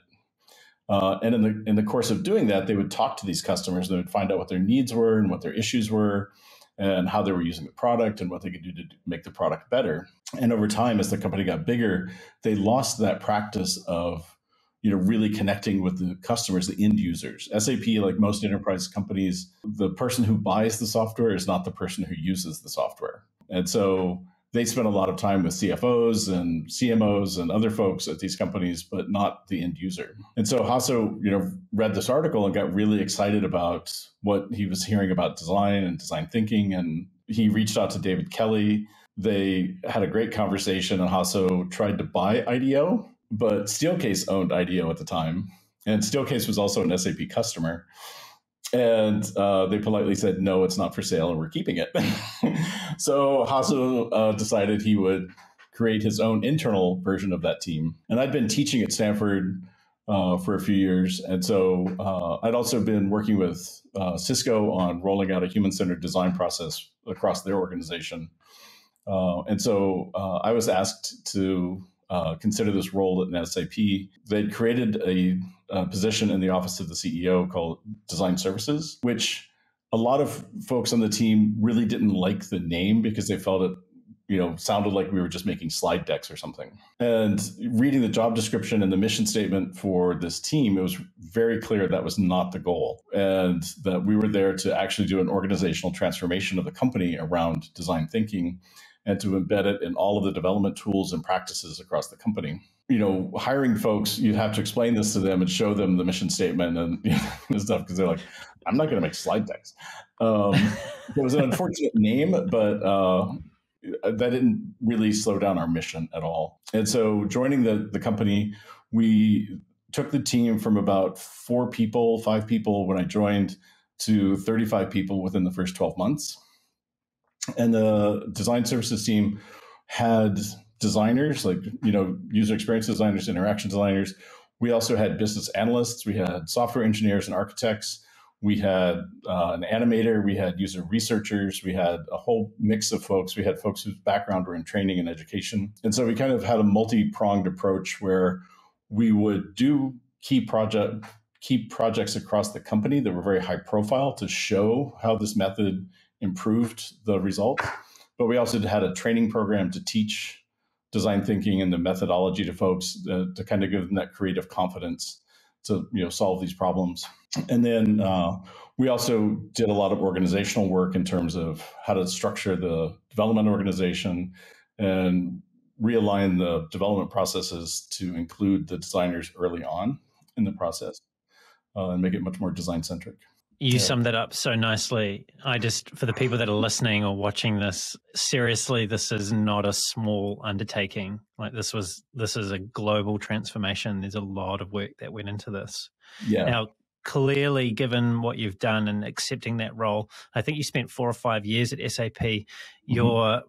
And in the course of doing that, they would talk to these customers. They would find out what their needs were and what their issues were and how they were using the product and what they could do to make the product better. And over time, as the company got bigger, they lost that practice of really connecting with the customers, the end users. SAP, like most enterprise companies, the person who buys the software is not the person who uses the software. And so they spent a lot of time with CFOs and CMOs and other folks at these companies, but not the end user. And so Hasso, read this article and got really excited about what he was hearing about design and design thinking. And he reached out to David Kelly. They had a great conversation, and Hasso tried to buy IDEO, but Steelcase owned IDEO at the time. And Steelcase was also an SAP customer. And they politely said, no, it's not for sale, and we're keeping it. So Hasso decided he would create his own internal version of that team. And I'd been teaching at Stanford for a few years. And so I'd also been working with Cisco on rolling out a human-centered design process across their organization. And so I was asked to consider this role at SAP. They'd created a position in the office of the CEO called Design Services, which a lot of folks on the team really didn't like the name because they felt it, sounded like we were just making slide decks or something. And reading the job description and the mission statement for this team, it was very clear that was not the goal, and that we were there to actually do an organizational transformation of the company around design thinking and to embed it in all of the development tools and practices across the company. Hiring folks, you'd have to explain this to them and show them the mission statement and stuff, because they're like, I'm not going to make slide decks. It was an unfortunate name, but that didn't really slow down our mission at all. And so joining the company, we took the team from about 5 people when I joined, to 35 people within the first 12 months. And the design services team had designers, like, user experience designers, interaction designers. We also had business analysts. We had software engineers and architects. We had an animator. We had user researchers. We had a whole mix of folks. We had folks whose background were in training and education. And so we kind of had a multi-pronged approach where we would do key projects across the company that were very high profile to show how this method improved the results. But we also had a training program to teach design thinking and the methodology to folks to kind of give them that creative confidence to solve these problems. And then we also did a lot of organizational work in terms of how to structure the development organization and realign the development processes to include the designers early on in the process and make it much more design-centric. You summed that up so nicely. For the people that are listening or watching this, seriously, this is not a small undertaking. Like this is a global transformation. There's a lot of work that went into this. Yeah. Now, clearly, given what you've done and accepting that role, I think you spent 4 or 5 years at SAP. You're,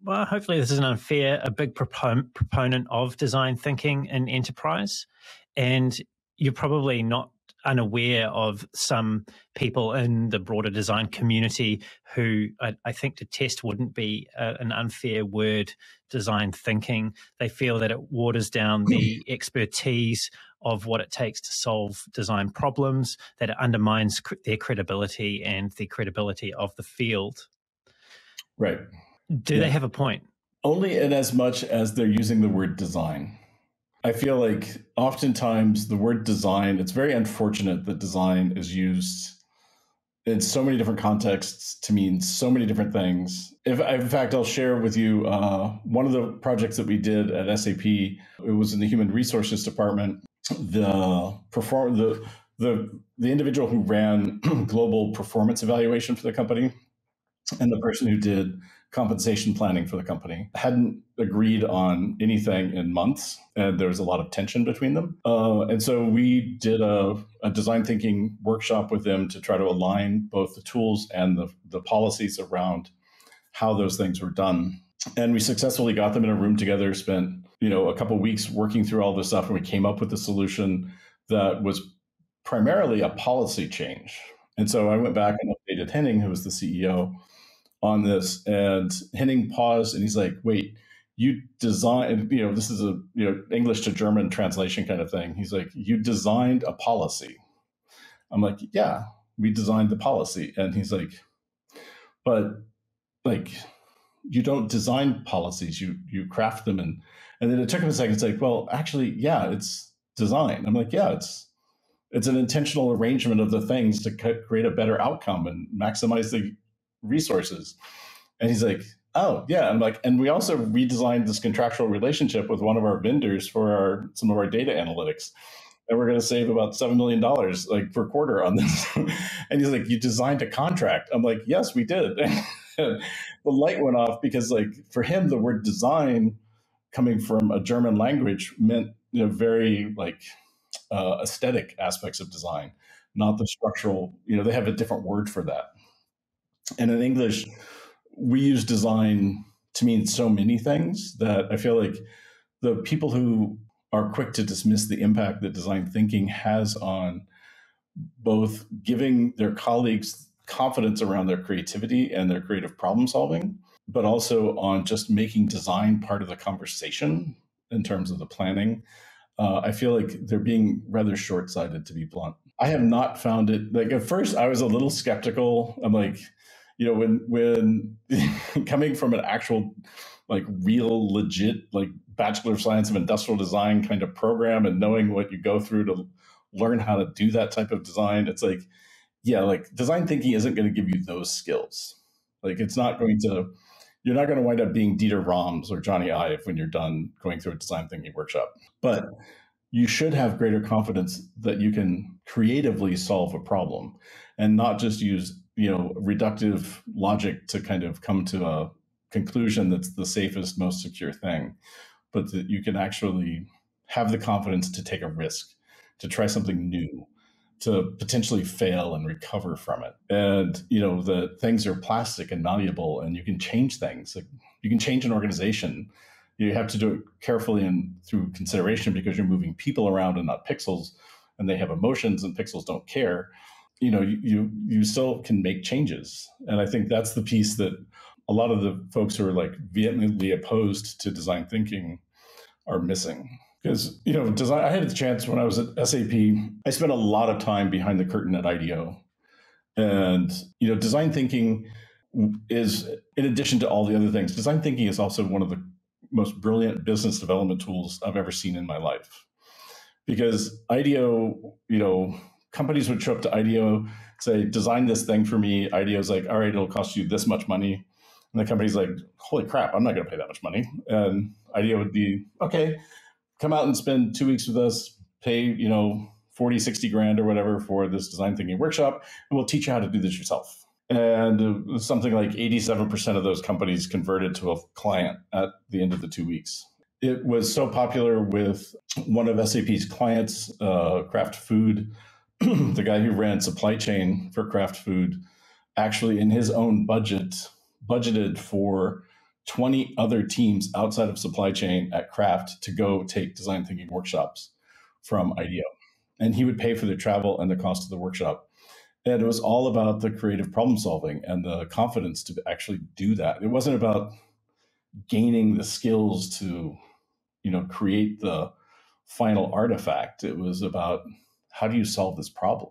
well, hopefully this isn't unfair, a big proponent of design thinking in enterprise. And you're probably not unaware of some people in the broader design community who I think detest wouldn't be an unfair word, design thinking. They feel that it waters down the expertise of what it takes to solve design problems, that it undermines their credibility and the credibility of the field. Right. Do they have a point? Only in as much as they're using the word design. I feel like oftentimes the word design, it's very unfortunate that design is used in so many different contexts to mean so many different things. In fact, I'll share with you one of the projects that we did at SAP. It was in the human resources department. The individual who ran global performance evaluation for the company and the person who did compensation planning for the company hadn't agreed on anything in months, and there was a lot of tension between them. And so we did a design thinking workshop with them to try to align both the tools and the policies around how those things were done. And we successfully got them in a room together, spent a couple of weeks working through all this stuff, and we came up with a solution that was primarily a policy change. And so I went back and updated Henning, who was the CEO, on this, and Henning paused and he's like, wait, you designed, this is a English to German translation kind of thing. He's like, you designed a policy. I'm like, yeah, we designed the policy. And he's like, but like, you don't design policies, you craft them. And then it took him a second. It's like, well, actually, yeah, it's design. I'm like, yeah, it's an intentional arrangement of the things to create a better outcome and maximize the resources. And he's like, oh yeah. I'm like, and we also redesigned this contractual relationship with one of our vendors for some of our data analytics, and we're going to save about $7 million like per quarter on this. And he's like, you designed a contract? I'm like, yes, we did. The light went off, because like for him, the word design, coming from a German language, meant very like aesthetic aspects of design, not the structural. They have a different word for that. And in English, we use design to mean so many things that I feel like the people who are quick to dismiss the impact that design thinking has on both giving their colleagues confidence around their creativity and their creative problem solving, but also on just making design part of the conversation in terms of the planning. I feel like they're being rather short-sighted, to be blunt. I have not found it, like at first I was a little skeptical. I'm like, when coming from an actual, like real legit, like Bachelor of Science of Industrial Design kind of program, and knowing what you go through to learn how to do that type of design, it's like, yeah, like design thinking isn't going to give you those skills. Like you're not going to wind up being Dieter Rams or Johnny Ive when you're done going through a design thinking workshop. But you should have greater confidence that you can creatively solve a problem and not just use reductive logic to kind of come to a conclusion that's the safest, most secure thing, but that you can actually have the confidence to take a risk, to try something new, to potentially fail and recover from it. And, the things are plastic and malleable, and you can change things. Like you can change an organization. You have to do it carefully and through consideration, because you're moving people around and not pixels, and they have emotions and pixels don't care. You still can make changes. And I think that's the piece that a lot of the folks who are like vehemently opposed to design thinking are missing. Because, design, I had the chance when I was at SAP, I spent a lot of time behind the curtain at IDEO. And, design thinking is, in addition to all the other things, design thinking is also one of the most brilliant business development tools I've ever seen in my life. Because IDEO, companies would show up to IDEO, say, design this thing for me. IDEO's like, all right, it'll cost you this much money. And the company's like, holy crap, I'm not going to pay that much money. And IDEO would be, okay, come out and spend 2 weeks with us, pay, 40, 60 grand or whatever for this design thinking workshop, and we'll teach you how to do this yourself. And something like 87% of those companies converted to a client at the end of the 2 weeks. it was so popular with one of SAP's clients, Kraft Food. The guy who ran supply chain for Kraft Food actually in his own budgeted for 20 other teams outside of supply chain at Kraft to go take design thinking workshops from IDEO. And he would pay for their travel and the cost of the workshop. And it was all about the creative problem solving and the confidence to actually do that. It wasn't about gaining the skills to, create the final artifact. It was about, how do you solve this problem?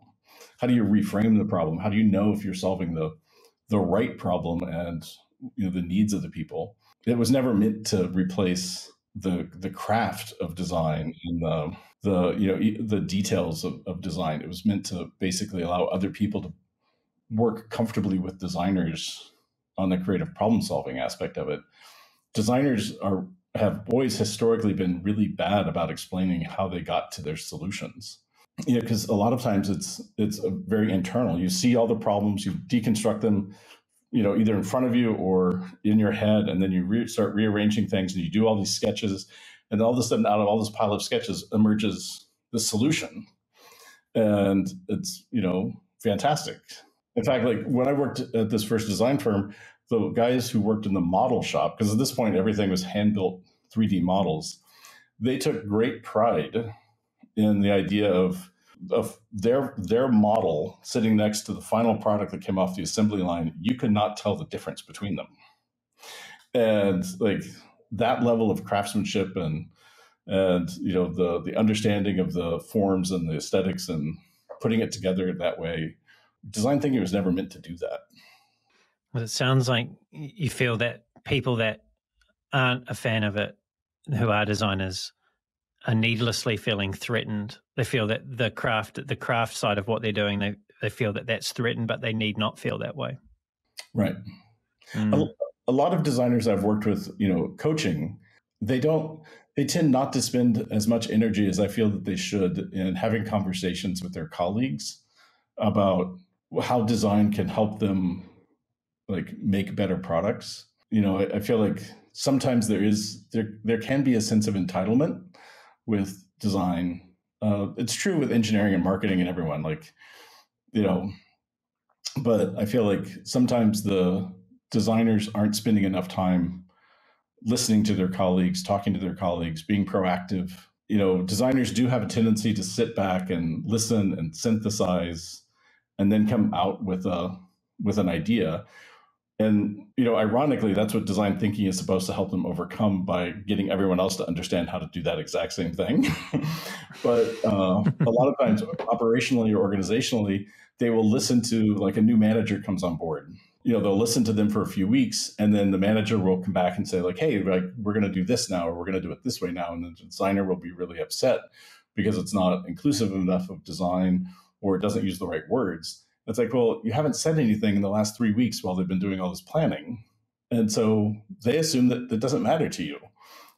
How do you reframe the problem? How do you know if you're solving the right problem and the needs of the people? It was never meant to replace the craft of design and the details of design. It was meant to basically allow other people to work comfortably with designers on the creative problem solving aspect of it. Designers have always historically been really bad about explaining how they got to their solutions. Because a lot of times it's very internal. You see all the problems, you deconstruct them, either in front of you or in your head, and then you start rearranging things, and you do all these sketches, and all of a sudden, out of all this pile of sketches emerges the solution, and it's fantastic. In fact, like when I worked at this first design firm, the guys who worked in the model shop, because at this point everything was hand-built 3D models, they took great pride in the idea of their model sitting next to the final product that came off the assembly line. You could not tell the difference between them. And like that level of craftsmanship and the understanding of the forms and the aesthetics and putting it together that way, design thinking was never meant to do that. Well, it sounds like you feel that people that aren't a fan of it, who are designers, are needlessly feeling threatened. They feel that the craft side of what they're doing, they feel that that's threatened, but they need not feel that way. Right. A lot of designers I've worked with, coaching, they tend not to spend as much energy as I feel that they should in having conversations with their colleagues about how design can help them like make better products. I feel like sometimes there can be a sense of entitlement with design. It's true with engineering and marketing and everyone, but I feel like sometimes the designers aren't spending enough time listening to their colleagues, talking to their colleagues, being proactive. Designers do have a tendency to sit back and listen and synthesize and then come out with an idea. And, ironically, that's what design thinking is supposed to help them overcome by getting everyone else to understand how to do that exact same thing. But a lot of times, operationally or organizationally, they will listen to like a new manager comes on board. They'll listen to them for a few weeks, and then the manager will come back and say like, hey, like we're going to do this now, or we're going to do it this way now. And the designer will be really upset because it's not inclusive enough of design, or it doesn't use the right words. It's like, well, you haven't said anything in the last 3 weeks while they've been doing all this planning. And so they assume that it doesn't matter to you.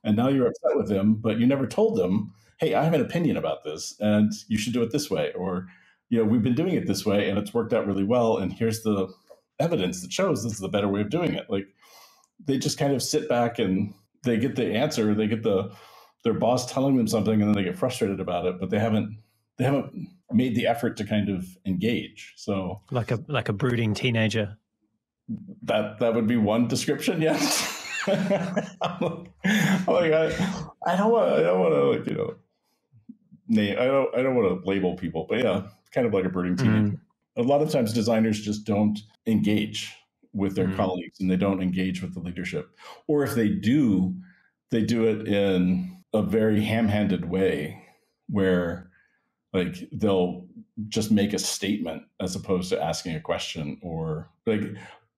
And now you're upset with them, but you never told them, hey, I have an opinion about this and you should do it this way. Or, we've been doing it this way and it's worked out really well. And here's the evidence that shows this is the better way of doing it. Like they just kind of sit back and they get the answer, they get their boss telling them something, and then they get frustrated about it, but they haven't made the effort to kind of engage. So like a brooding teenager. That would be one description. Yes. I don't want to name. I don't want to label people, but yeah, kind of like a brooding teenager. A lot of times designers just don't engage with their colleagues, and they don't engage with the leadership. Or if they do it in a very ham-handed way where like they'll just make a statement as opposed to asking a question. Or like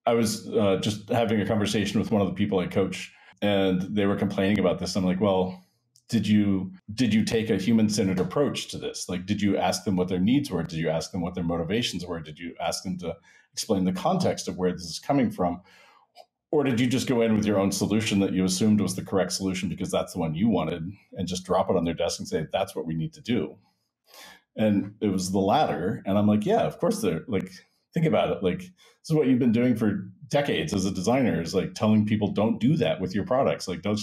I was just having a conversation with one of the people I coach, and they were complaining about this. I'm like, well, did you take a human-centered approach to this? Like, did you ask them what their needs were? Did you ask them what their motivations were? Did you ask them to explain the context of where this is coming from? Or did you just go in with your own solution that you assumed was the correct solution because that's the one you wanted, and just drop it on their desk and say, that's what we need to do? And it was the latter. And I'm like, yeah, of course they're like, think about it. Like, this is what you've been doing for decades as a designer, is like telling people don't do that with your products. Like, don't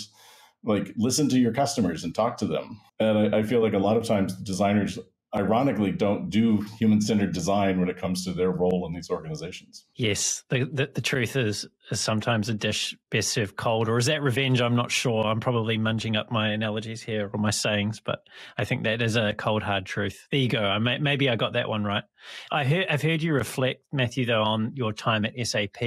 like listen to your customers and talk to them. And I feel like a lot of times designers ironically don't do human-centered design when it comes to their role in these organizations. Yes, the truth is sometimes a dish best served cold, or is that revenge? I'm not sure. I'm probably munging up my analogies here or my sayings, but I think that is a cold, hard truth. There you go. Maybe I got that one right. I've heard you reflect, Matthew, though, on your time at SAP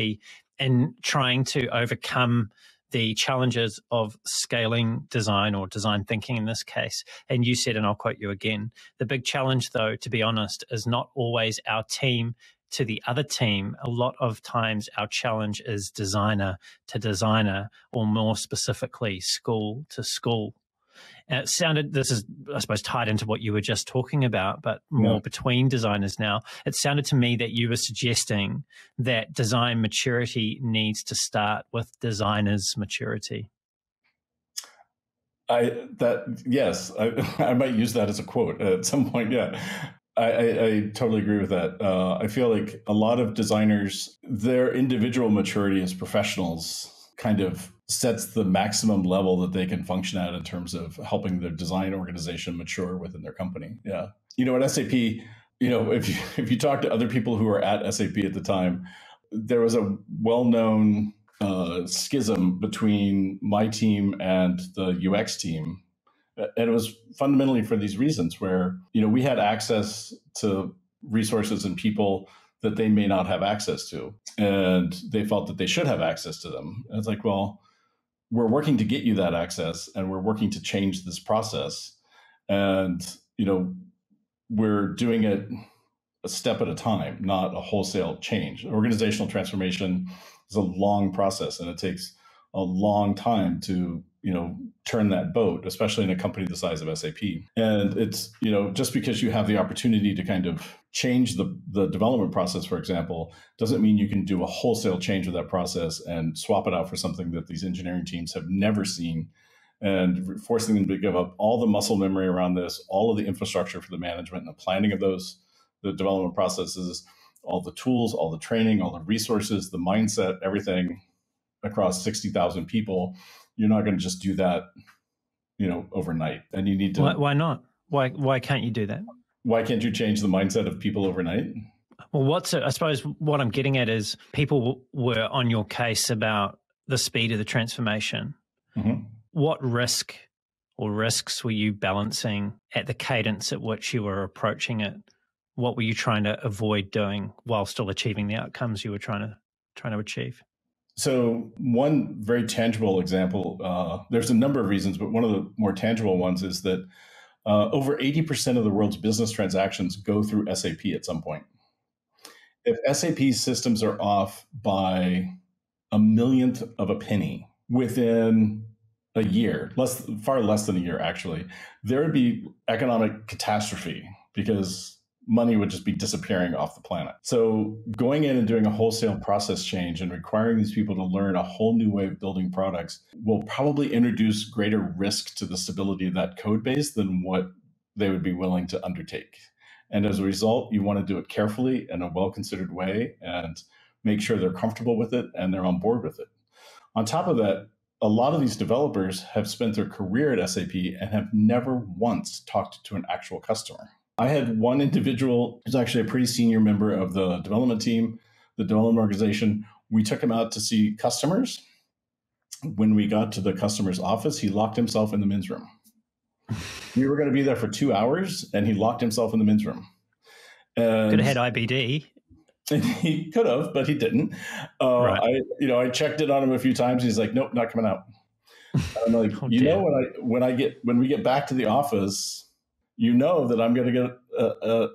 and trying to overcome the challenges of scaling design, or design thinking in this case. And you said, and I'll quote you again, the big challenge, though, to be honest, is not always our team to the other team. A lot of times our challenge is designer to designer, or more specifically, school to school. And it sounded, this is, I suppose, tied into what you were just talking about, but more between designers now. It sounded to me that you were suggesting that design maturity needs to start with designers' maturity. Yes, I might use that as a quote at some point. Yeah, I totally agree with that. I feel like a lot of designers, their individual maturity as professionals kind of sets the maximum level that they can function at in terms of helping their design organization mature within their company. Yeah. At SAP, if you talk to other people who were at SAP at the time, there was a well-known schism between my team and the UX team. And it was fundamentally for these reasons where, we had access to resources and people that they may not have access to. And they felt that they should have access to them. And it's like, well, we're working to get you that access, and we're working to change this process. And, we're doing it a step at a time, not a wholesale change. Organizational transformation is a long process, and it takes a long time to, turn that boat, especially in a company the size of SAP. And it's, just because you have the opportunity to kind of change the development process, for example, doesn't mean you can do a wholesale change of that process and swap it out for something that these engineering teams have never seen, and forcing them to give up all the muscle memory around this, all of the infrastructure for the management and the planning of the development processes, all the tools, all the training, all the resources, the mindset, everything across 60,000 people. You're not going to just do that, overnight. And you need to. Why not? Why can't you do that? Why can't you change the mindset of people overnight? Well, I suppose what I'm getting at is people were on your case about the speed of the transformation. Mm-hmm. What risk or risks were you balancing at the cadence at which you were approaching it? What were you trying to avoid doing while still achieving the outcomes you were trying to achieve? So one very tangible example, there's a number of reasons, but one of the more tangible ones is that over 80% of the world's business transactions go through SAP at some point. If SAP's systems are off by a millionth of a penny within a year, far less than a year, actually, there would be economic catastrophe because money would just be disappearing off the planet. So going in and doing a wholesale process change and requiring these people to learn a whole new way of building products will probably introduce greater risk to the stability of that code base than what they would be willing to undertake. And as a result, you want to do it carefully in a well-considered way and make sure they're comfortable with it and they're on board with it. On top of that, a lot of these developers have spent their career at SAP and have never once talked to an actual customer. I had one individual who's actually a pretty senior member of the development team, the development organization. We took him out to see customers. When we got to the customer's office, he locked himself in the men's room. We were going to be there for 2 hours, and he locked himself in the men's room. Could have had IBD. He could have, but he didn't. Right. I checked it on him a few times. He's like, nope, not coming out. I'm like, when we get back to the office, that I'm going to get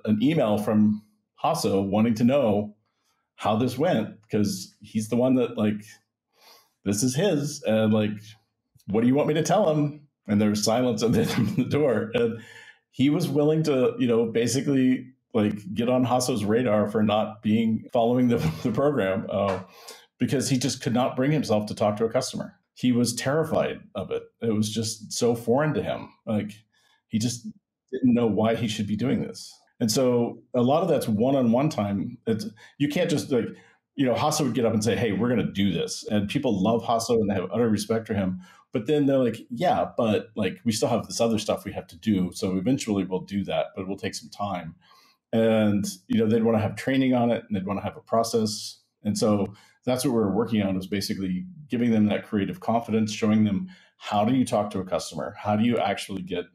an email from Hasso wanting to know how this went, because he's the one that this is his, and what do you want me to tell him? And there was silence at the door, and he was willing to, basically get on Hasso's radar for not following the program, because he just could not bring himself to talk to a customer. He was terrified of it. It was just so foreign to him. He just didn't know why he should be doing this. And so a lot of that's one-on-one time. You can't just Hasso would get up and say, hey, we're going to do this. And people love Hasso and they have utter respect for him. But then they're like, yeah, but like we still have this other stuff we have to do. So eventually we'll do that, but it will take some time. And, they'd want to have training on it and they'd want to have a process. And so that's what we're working on, is basically giving them that creative confidence, showing them, how do you talk to a customer? How do you actually get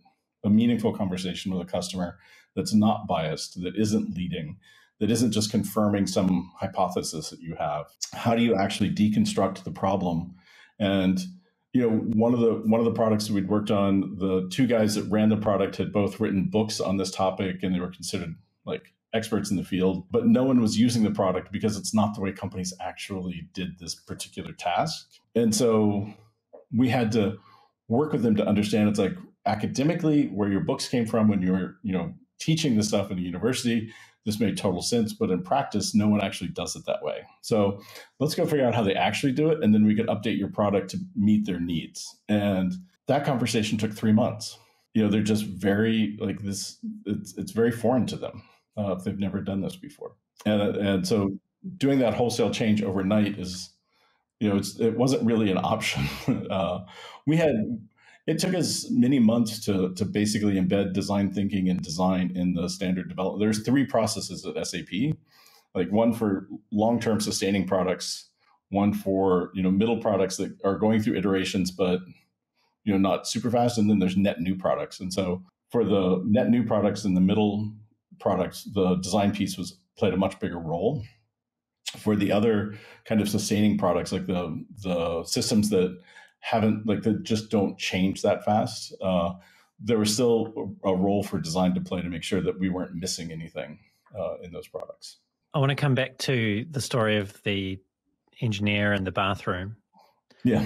a meaningful conversation with a customer that's not biased, that isn't leading, that isn't just confirming some hypothesis that you have? How do you actually deconstruct the problem? And one of the products that we'd worked on, the two guys that ran the product had both written books on this topic, and they were considered like experts in the field, but no one was using the product because it's not the way companies actually did this particular task. And so we had to work with them to understand, it's like, academically, where your books came from when you were, teaching this stuff in a university, this made total sense, but in practice, no one actually does it that way. So let's go figure out how they actually do it, and then we can update your product to meet their needs. And that conversation took 3 months. They're just very like this. It's very foreign to them if they've never done this before. And so doing that wholesale change overnight is, it wasn't really an option. It took us many months to basically embed design thinking and design in the standard development. There's 3 processes at SAP, like one for long-term sustaining products, one for, middle products that are going through iterations, but, not super fast. And then there's net new products. And so for the net new products and the middle products, the design piece played a much bigger role. For the other kind of sustaining products, like the systems that that just don't change that fast, there was still a role for design to play to make sure that we weren't missing anything in those products. I want to come back to the story of the engineer in the bathroom. Yeah.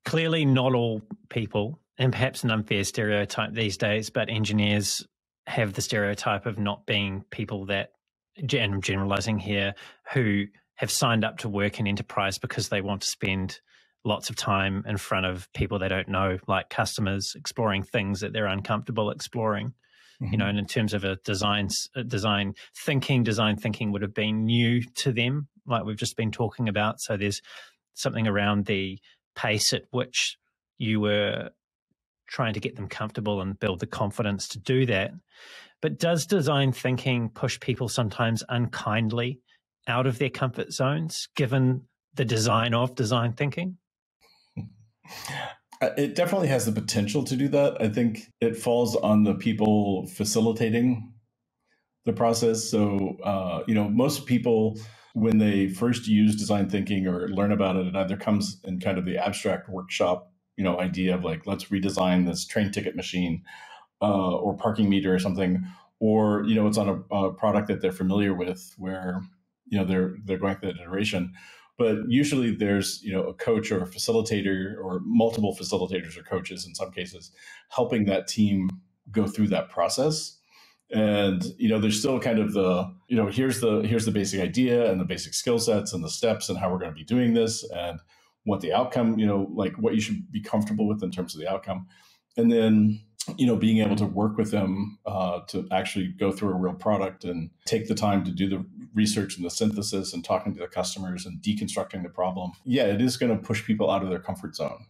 Clearly not all people, and perhaps an unfair stereotype these days, but engineers have the stereotype of not being people that, and I'm generalizing here, who have signed up to work in enterprise because they want to spend lots of time in front of people they don't know, like customers, exploring things that they're uncomfortable exploring. Mm-hmm. And in terms of design thinking would have been new to them, like we've just been talking about. So there's something around the pace at which you were trying to get them comfortable and build the confidence to do that. But does design thinking push people sometimes unkindly out of their comfort zones, given the design of design thinking? It definitely has the potential to do that. I think it falls on the people facilitating the process. So, most people, when they first use design thinking or learn about it, it either comes in kind of the abstract workshop, idea of like, let's redesign this train ticket machine or parking meter or something, or, it's on a product that they're familiar with where, they're going through that iteration. But usually there's, a coach or a facilitator or multiple facilitators or coaches in some cases helping that team go through that process. And, there's still kind of the, here's the basic idea and the basic skill sets and the steps and how we're going to be doing this and what the outcome, like what you should be comfortable with in terms of the outcome. And then, being able to work with them to actually go through a real product and take the time to do the research and the synthesis and talking to the customers and deconstructing the problem. Yeah, it is going to push people out of their comfort zone.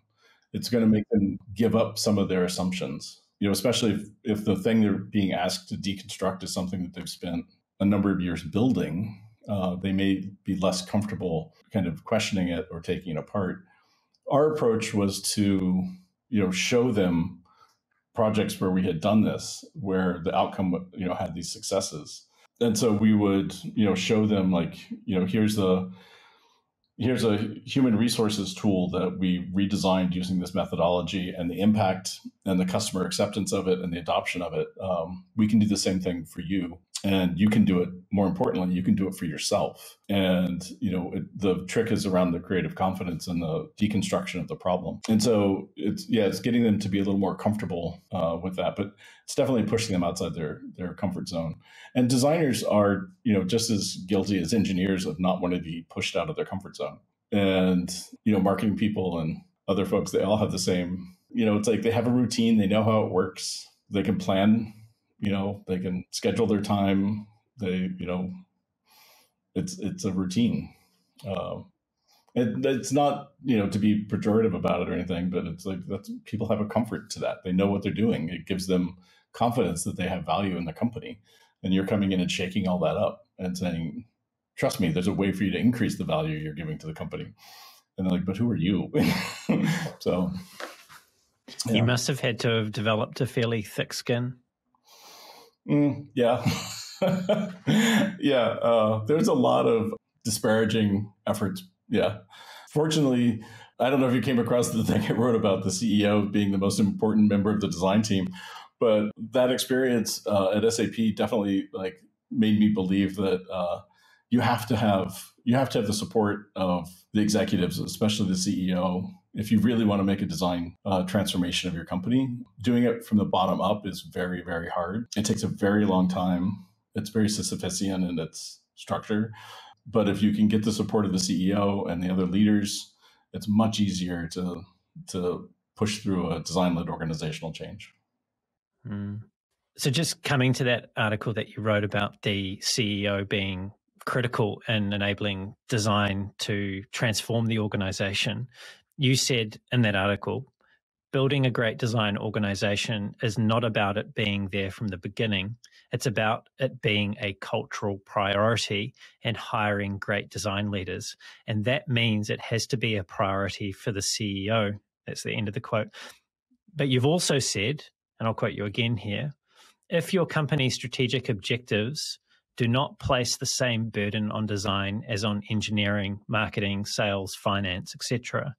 It's going to make them give up some of their assumptions, especially if the thing they're being asked to deconstruct is something that they've spent a number of years building. They may be less comfortable kind of questioning it or taking it apart. Our approach was to, show them projects where we had done this, where the outcome, had these successes. And so we would, show them like, here's a human resources tool that we redesigned using this methodology, and the impact and the customer acceptance of it and the adoption of it. We can do the same thing for you, and you can do it. More importantly, you can do it for yourself. And, the trick is around the creative confidence and the deconstruction of the problem. And so it's getting them to be a little more comfortable with that, but it's definitely pushing them outside their comfort zone. And designers are, just as guilty as engineers of not wanting to be pushed out of their comfort zone. And, marketing people and other folks, they all have the same, it's like they have a routine, they know how it works, they can plan, they can schedule their time, it's a routine. It's not, to be pejorative about it or anything, but it's like people have a comfort to that. They know what they're doing. It gives them confidence that they have value in the company. And you're coming in and shaking all that up and saying, trust me, there's a way for you to increase the value you're giving to the company. And they're like, but who are you? So yeah. You must have had to have developed a fairly thick skin. Yeah. Yeah. There's a lot of disparaging efforts. Yeah. Fortunately, I don't know if you came across the thing I wrote about the CEO being the most important member of the design team, but that experience at SAP definitely made me believe that you have to have the support of the executives, especially the CEO, if you really want to make a design transformation of your company. Doing it from the bottom up is very, very hard. It takes a very long time. It's very Sisyphusian in its structure. But if you can get the support of the CEO and the other leaders, it's much easier to push through a design-led organizational change. So just coming to that article that you wrote about the CEO being critical in enabling design to transform the organization, you said in that article, building a great design organization is not about it being there from the beginning. It's about it being a cultural priority and hiring great design leaders. And that means it has to be a priority for the CEO. That's the end of the quote. But you've also said, and I'll quote you again here, if your company's strategic objectives do not place the same burden on design as on engineering, marketing, sales, finance, etc.,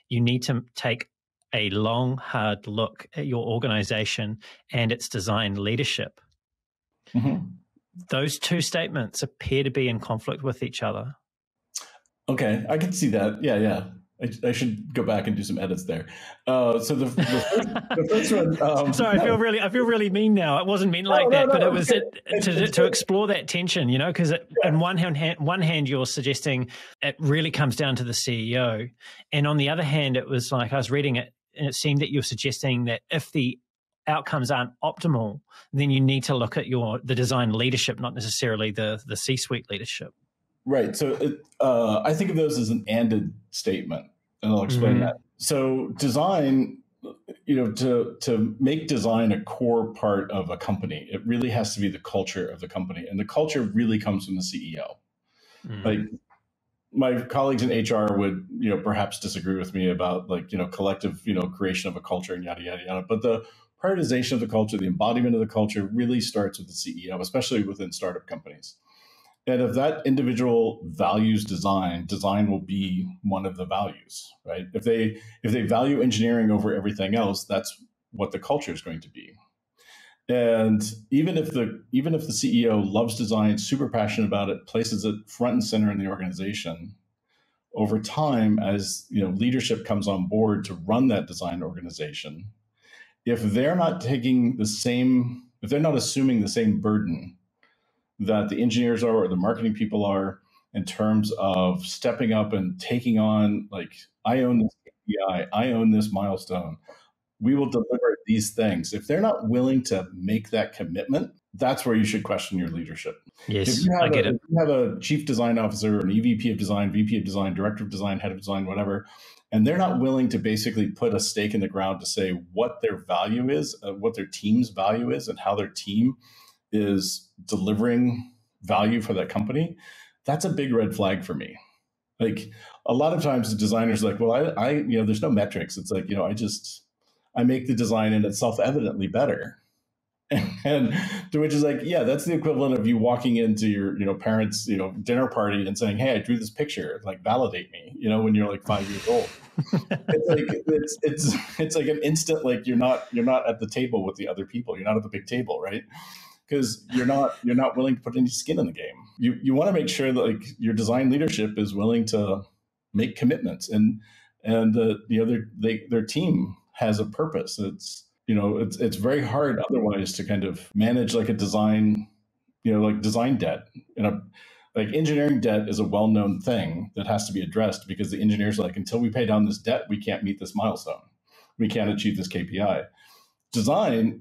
you need to take a long, hard look at your organization and its design leadership. Mm-hmm. Those two statements appear to be in conflict with each other. Okay, I can see that. Yeah. I should go back and do some edits there. So the first one. Sorry, I feel really mean now. It wasn't meant like that, but it was to explore that tension, because on one hand, you're suggesting it really comes down to the CEO, and on the other hand, it was like I was reading it, and it seemed that you're suggesting that if the outcomes aren't optimal, then you need to look at the design leadership, not necessarily the C-suite leadership. Right. So I think of those as an anded statement, and I'll explain that. So design, to make design a core part of a company, it really has to be the culture of the company. And the culture really comes from the CEO. Like my colleagues in HR would, perhaps disagree with me about collective, creation of a culture and yada, yada, yada. But the prioritization of the culture, the embodiment of the culture really starts with the CEO, especially within startup companies. And if that individual values design will be one of the values, right? If they value engineering over everything else, that's what the culture is going to be. And even if the CEO loves design, super passionate about it, places it front and center in the organization, over time, as leadership comes on board to run that design organization, if they're not assuming the same burden that the engineers are or the marketing people are in terms of stepping up and taking on, I own this KPI, I own this milestone, we will deliver these things. If they're not willing to make that commitment, that's where you should question your leadership. Yes, I get it. If you have a chief design officer, an EVP of design, VP of design, director of design, head of design, whatever, and they're not willing to basically put a stake in the ground to say what their value is, what their team's value is, and how their team is delivering value for that company, that's a big red flag for me. A lot of times the designers are like, well, I there's no metrics. It's like, I make the design and it's self-evidently better. And to which is like, yeah, that's the equivalent of you walking into your, parents', dinner party and saying, hey, I drew this picture, validate me, when you're 5 years old. It's like an instant, you're not at the table with the other people. You're not at the big table, right? Because you're not willing to put any skin in the game. You want to make sure that your design leadership is willing to make commitments, and their team has a purpose. It's very hard otherwise to kind of manage a design, design debt. Engineering debt is a well-known thing that has to be addressed because the engineers are until we pay down this debt, we can't meet this milestone. We can't achieve this KPI. Design,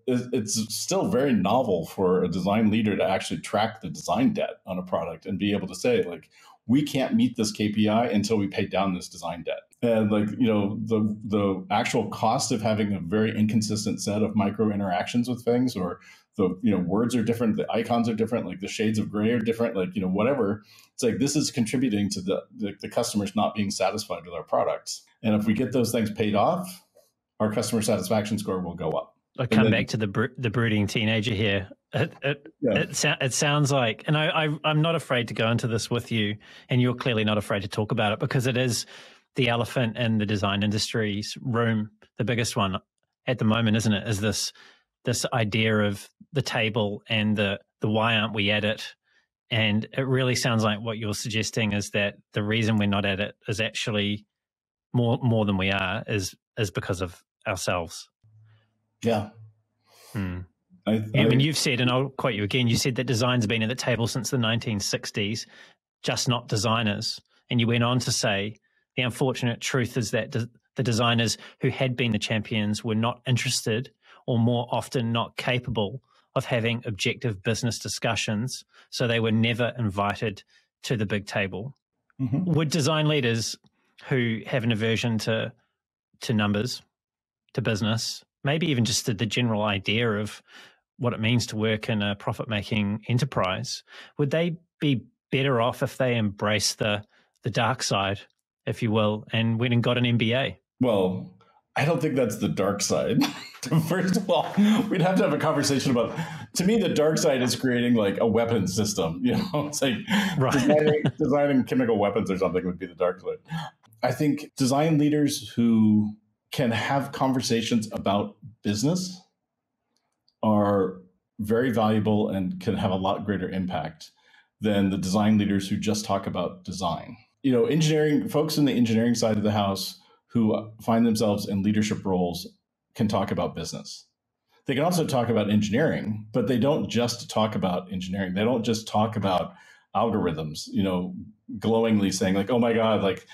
it's still very novel for a design leader to actually track the design debt on a product and be able to say, we can't meet this KPI until we pay down this design debt. And like, the actual cost of having a very inconsistent set of micro interactions with things, or the, words are different, the icons are different, like the shades of gray are different, like, whatever. It's like, this is contributing to the customers not being satisfied with our products. And if we get those things paid off, our customer satisfaction score will go up. I come back to the brooding teenager here. It sounds like, and I'm not afraid to go into this with you, and you're clearly not afraid to talk about it, because it is the elephant in the design industry's room, the biggest one at the moment, isn't it? Is this idea of the table and the why aren't we at it? And it really sounds like what you're suggesting is that the reason we're not at it is actually more than we are is because of ourselves. Yeah. I mean, you've said, and I'll quote you again, you said that design's been at the table since the 1960s, just not designers. And you went on to say, the unfortunate truth is that the designers who had been the champions were not interested, or more often not capable of having objective business discussions, so they were never invited to the big table. Mm-hmm. Would design leaders who have an aversion to numbers, to business, maybe even just the general idea of what it means to work in a profit-making enterprise, would they be better off if they embrace the dark side, if you will, and went and got an MBA? Well, I don't think that's the dark side. First of all, we'd have to have a conversation about, to me, the dark side is creating like a weapons system. It's like designing chemical weapons or something would be the dark side. I think design leaders who can have conversations about business are very valuable and can have a lot greater impact than the design leaders who just talk about design. Engineering folks in the engineering side of the house who find themselves in leadership roles can talk about business. They can also talk about engineering, but they don't just talk about engineering. They don't just talk about algorithms, glowingly saying like, oh my God, like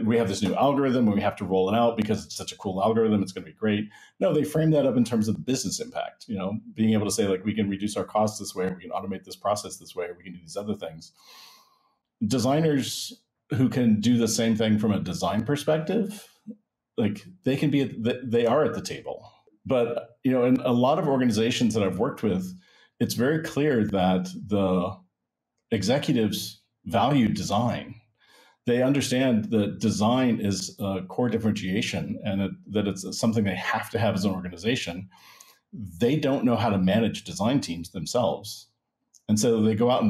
we have this new algorithm and we have to roll it out because it's such a cool algorithm. It's going to be great. No, they frame that up in terms of the business impact, being able to say like, we can reduce our costs this way, we can automate this process this way, we can do these other things. Designers who can do the same thing from a design perspective, like they are at the table. But, in a lot of organizations that I've worked with, it's very clear that the executives value design. They understand that design is a core differentiation and that it's something they have to have as an organization. They don't know how to manage design teams themselves. And so they go out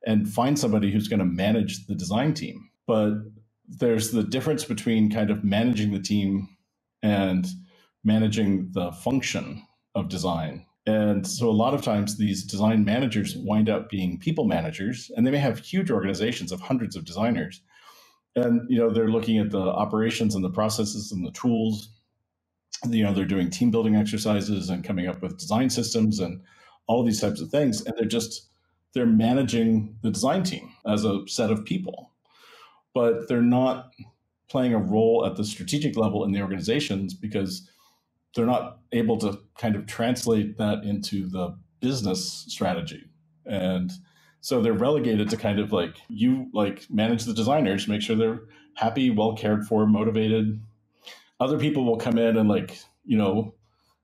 and find somebody who's going to manage the design team. But there's the difference between kind of managing the team and managing the function of design. And so a lot of times these design managers wind up being people managers, and they may have huge organizations of hundreds of designers. And, they're looking at the operations and the processes and the tools. They're doing team building exercises and coming up with design systems and all of these types of things. And they're managing the design team as a set of people. But they're not playing a role at the strategic level in the organizations because they're not able to kind of translate that into the business strategy. And so they're relegated to kind of like, manage the designers, make sure they're happy, well cared for, motivated. Other people will come in and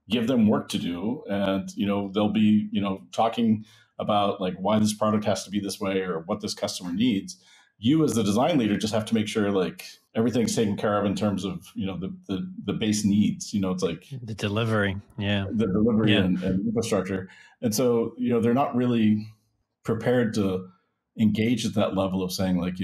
give them work to do. And, they'll be, talking about like why this product has to be this way or what this customer needs. You as the design leader just have to make sure like everything's taken care of in terms of, the base needs, it's like the delivery. Yeah. The delivery and infrastructure. And so, they're not really prepared to engage at that level of saying like,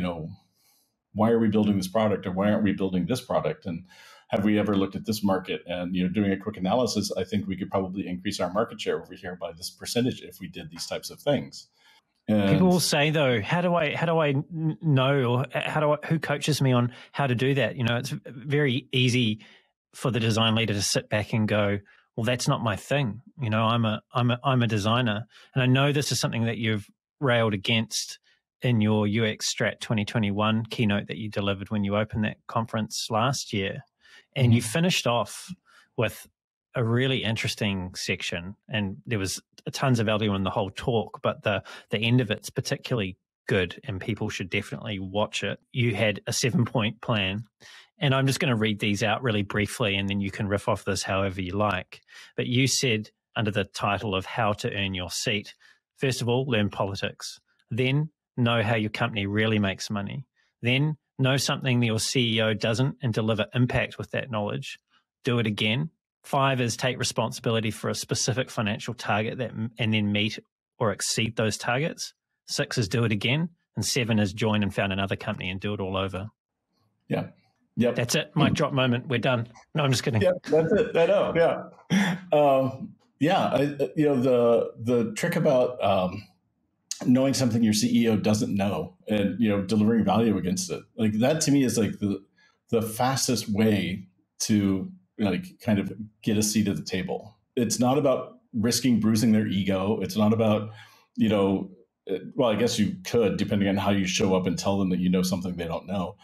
why are we building this product or why aren't we building this product? And have we ever looked at this market? And, doing a quick analysis, I think we could probably increase our market share over here by this percentage if we did these types of things. And people will say though, how do I know, or who coaches me on how to do that? It's very easy for the design leader to sit back and go, well, that's not my thing. I'm a designer. And I know this is something that you've railed against in your UX Strat 2021 keynote that you delivered when you opened that conference last year. And you finished off with a really interesting section, and there was tons of value in the whole talk, but the end of it's particularly good, and people should definitely watch it. You had a 7-point plan, and I'm just going to read these out really briefly, and then you can riff off this however you like. But you said, under the title of How to Earn Your Seat, first of all, learn politics. Then know how your company really makes money. Then know something that your CEO doesn't and deliver impact with that knowledge. Do it again. 5 is take responsibility for a specific financial target and then meet or exceed those targets. 6 is do it again. And 7 is join and found another company and do it all over. Yeah. Yep. That's it. Mic drop moment. We're done. No, I'm just kidding. Yeah, that's it. I know. Yeah. The trick about knowing something your CEO doesn't know and, delivering value against it, like that to me is like the fastest way to like kind of get a seat at the table. It's not about risking bruising their ego. It's not about, well, I guess you could, depending on how you show up and tell them that you know something they don't know.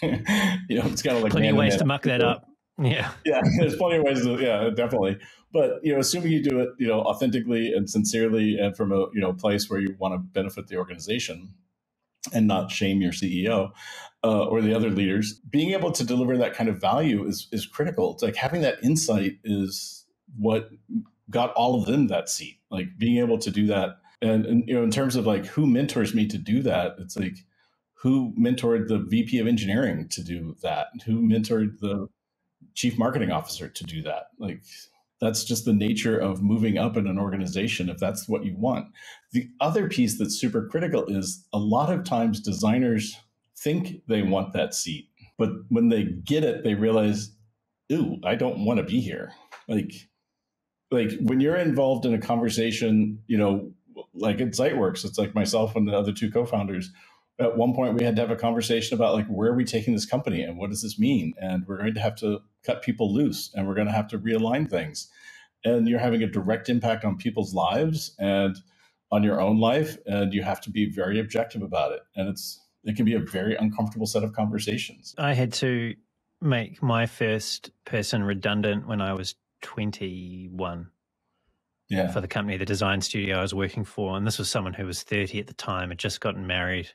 It's kind of like plenty of ways to muck that up. Yeah. Yeah. There's plenty of ways to, yeah, definitely. But, assuming you do it, authentically and sincerely and from a, place where you want to benefit the organization and not shame your CEO or the other leaders, being able to deliver that kind of value is critical. It's like having that insight is what got all of them that seat, like being able to do that. And in terms of like who mentors me to do that, it's like who mentored the VP of engineering to do that? Who mentored the chief marketing officer to do that? Like, that's just the nature of moving up in an organization if that's what you want. The other piece that's super critical is a lot of times designers think they want that seat, but when they get it, they realize, ooh, I don't want to be here. Like when you're involved in a conversation, like at Siteworks, it's like myself and the other 2 co-founders. At one point, we had to have a conversation about like, where are we taking this company and what does this mean? And we're going to have to cut people loose and we're going to have to realign things. And you're having a direct impact on people's lives and on your own life. And you have to be very objective about it. And it can be a very uncomfortable set of conversations. I had to make my first person redundant when I was 21. Yeah. For the company, the design studio I was working for. And this was someone who was 30 at the time, had just gotten married.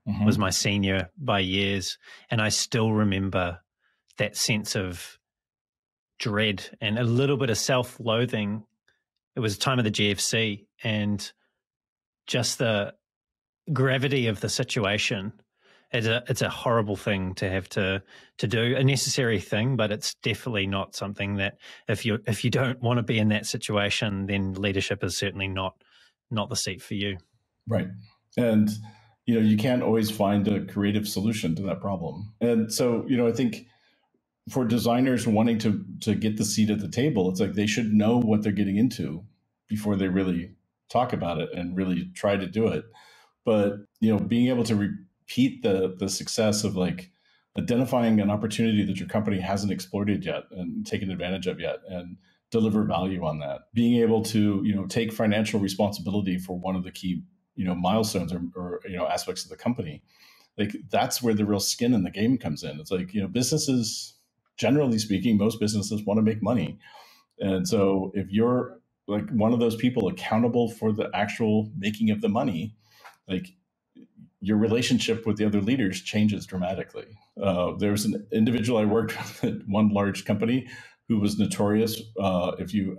Mm-hmm. Was my senior by years. And I still remember that sense of dread and a little bit of self-loathing. It was the time of the GFC and just the gravity of the situation. It's a horrible thing to have to do, a necessary thing, but it's definitely not something that if you don't want to be in that situation, then leadership is certainly not the seat for you. Right. And you can't always find a creative solution to that problem. And so, I think for designers wanting to get the seat at the table, it's like they should know what they're getting into before they really talk about it and really try to do it. But, being able to repeat the success of like identifying an opportunity that your company hasn't exploited yet and taken advantage of yet and deliver value on that. Being able to, take financial responsibility for one of the key milestones or aspects of the company, like that's where the real skin in the game comes in. It's like, businesses, generally speaking, most businesses want to make money. And so if you're like one of those people accountable for the actual making of the money, like your relationship with the other leaders changes dramatically. There was an individual I worked with at one large company who was notorious. If you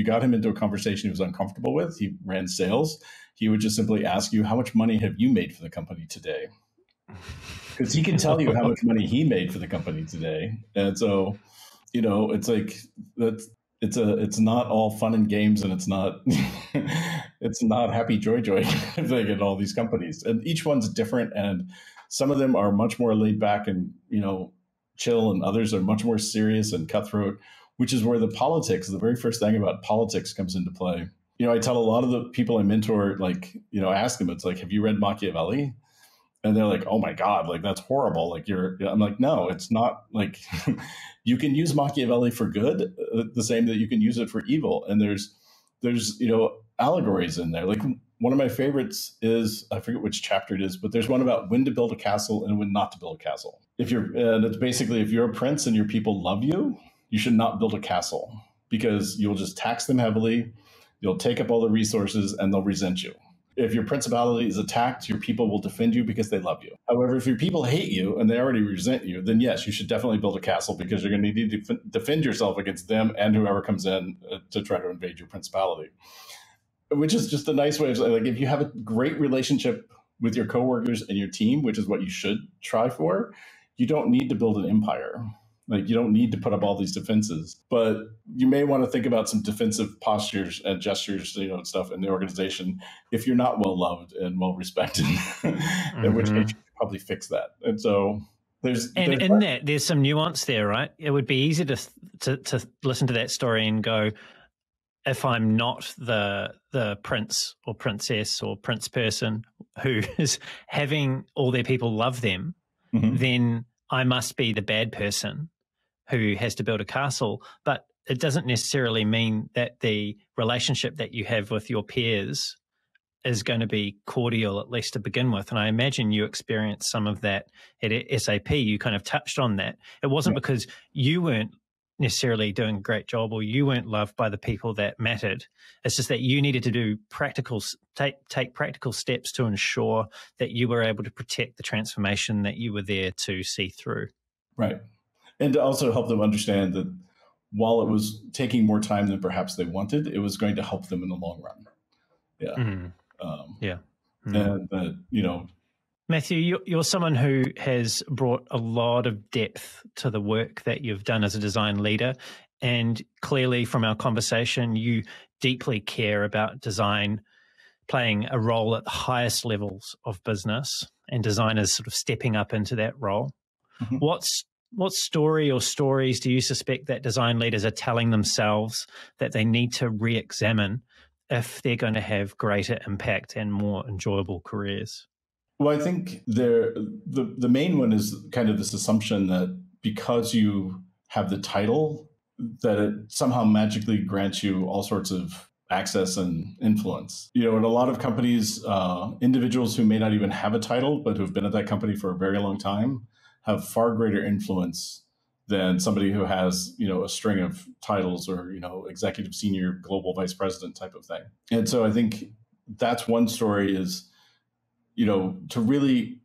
got him into a conversation he was uncomfortable with, he ran sales. He would just simply ask you, how much money have you made for the company today? Because he can tell you how much money he made for the company today. And so, it's like it's not all fun and games, and it's not happy joy thing in all these companies. And each one's different, and some of them are much more laid back and chill, and others are much more serious and cutthroat, which is where the very first thing about politics comes into play. I tell a lot of the people I mentor, like, ask them, it's like, have you read Machiavelli? And they're like, oh my God, like that's horrible. Like I'm like, no, it's not. Like you can use Machiavelli for good, the same that you can use it for evil. And there's allegories in there. Like one of my favorites is, I forget which chapter it is, but there's one about when to build a castle and when not to build a castle. And it's basically, if you're a prince and your people love you, you should not build a castle because you'll just tax them heavily. You'll take up all the resources and they'll resent you. If your principality is attacked, your people will defend you because they love you. However, if your people hate you and they already resent you, then yes, you should definitely build a castle because you're going to need to defend yourself against them and whoever comes in to try to invade your principality. Which is just a nice way of saying, like, if you have a great relationship with your coworkers and your team, which is what you should try for, you don't need to build an empire. Like, you don't need to put up all these defenses, but you may want to think about some defensive postures and gestures, and stuff in the organization if you're not well loved and well respected. In which case, you could probably fix that. And so there's some nuance there, right? It would be easy to listen to that story and go, if I'm not the prince or princess or prince person who is having all their people love them, then I must be the bad person who has to build a castle. But it doesn't necessarily mean that the relationship that you have with your peers is going to be cordial, at least to begin with. And I imagine you experienced some of that at SAP. You kind of touched on that. It wasn't because you weren't necessarily doing a great job or you weren't loved by the people that mattered. It's just that you needed to do take practical steps to ensure that you were able to protect the transformation that you were there to see through. Right. And to also help them understand that while it was taking more time than perhaps they wanted, it was going to help them in the long run. Yeah. And that, Matthew, you're someone who has brought a lot of depth to the work that you've done as a design leader. And clearly from our conversation, you deeply care about design playing a role at the highest levels of business and designers sort of stepping up into that role. What story or stories do you suspect that design leaders are telling themselves that they need to re-examine if they're going to have greater impact and more enjoyable careers? Well, I think the main one is kind of this assumption that because you have the title, that it somehow magically grants you all sorts of access and influence. In a lot of companies, individuals who may not even have a title, but who've been at that company for a very long time, have far greater influence than somebody who has, a string of titles or, executive senior global vice president type of thing. And so I think that's one story is, to really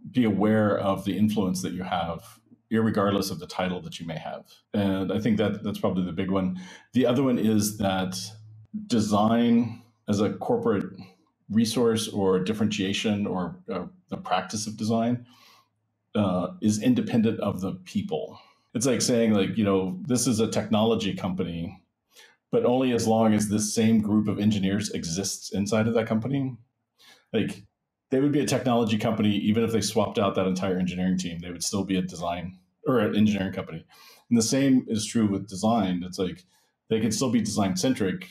be aware of the influence that you have, irregardless of the title that you may have. And I think that's probably the big one. The other one is that design as a corporate resource or differentiation or the practice of design is independent of the people. It's like saying, this is a technology company, but only as long as this same group of engineers exists inside of that company. Like, they would be a technology company even if they swapped out that entire engineering team. They would still be a design or an engineering company. And the same is true with design. It's like they can still be design centric,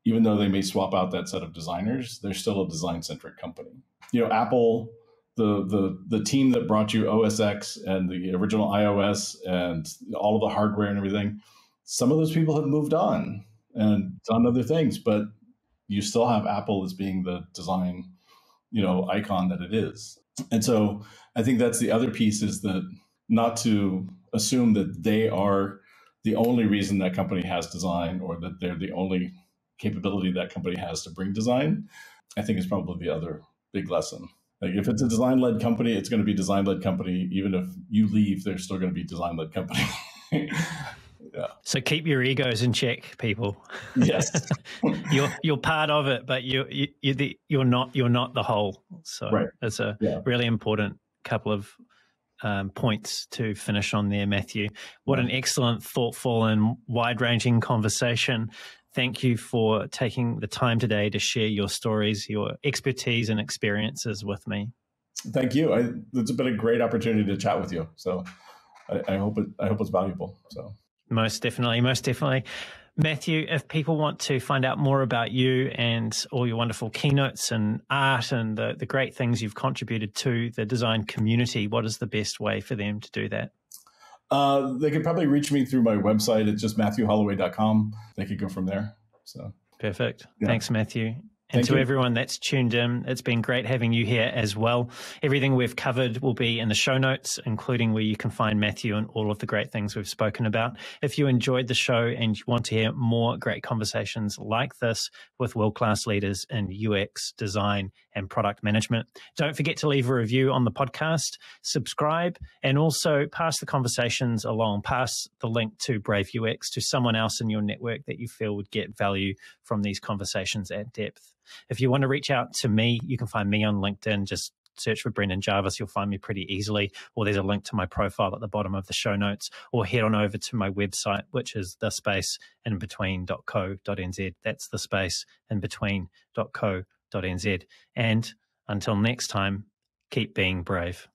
even though they may swap out that set of designers. They're still a design centric company. Apple, the team that brought you OS X and the original iOS and all of the hardware and everything, some of those people have moved on and done other things, but you still have Apple as being the design, icon that it is. And so I think that's the other piece, is that not to assume that they are the only reason that company has design or that they're the only capability that company has to bring design, I think is probably the other big lesson. Like, if it's a design-led company, it's going to be design-led company. Even if you leave, there's still going to be design-led company. Yeah. So keep your egos in check, people. Yes. you're part of it, but you're not the whole. So It's a really important couple of points to finish on there, Matthew. What an excellent, thoughtful and wide-ranging conversation. Thank you for taking the time today to share your stories, your expertise and experiences with me. Thank you. It's been a great opportunity to chat with you. So I hope it's valuable. So most definitely. Matthew, if people want to find out more about you and all your wonderful keynotes and art and the great things you've contributed to the design community, what is the best way for them to do that? They could probably reach me through my website. It's just MatthewHolloway.com. They could go from there. So perfect. Yeah. Thanks, Matthew. And Thank to you. everyone that's tuned in, it's been great having you here as well. Everything we've covered will be in the show notes, including where you can find Matthew and all of the great things we've spoken about. If you enjoyed the show and you want to hear more great conversations like this with world-class leaders in UX, design, and product management, don't forget to leave a review on the podcast, subscribe, and also pass the conversations along. Pass the link to Brave UX to someone else in your network that you feel would get value from these conversations at depth. If you want to reach out to me, you can find me on LinkedIn. Just search for Brendan Jarvis. You'll find me pretty easily. Or there's a link to my profile at the bottom of the show notes. Or head on over to my website, which is thespaceinbetween.co.nz. That's thespaceinbetween.co.nz. And until next time, keep being brave.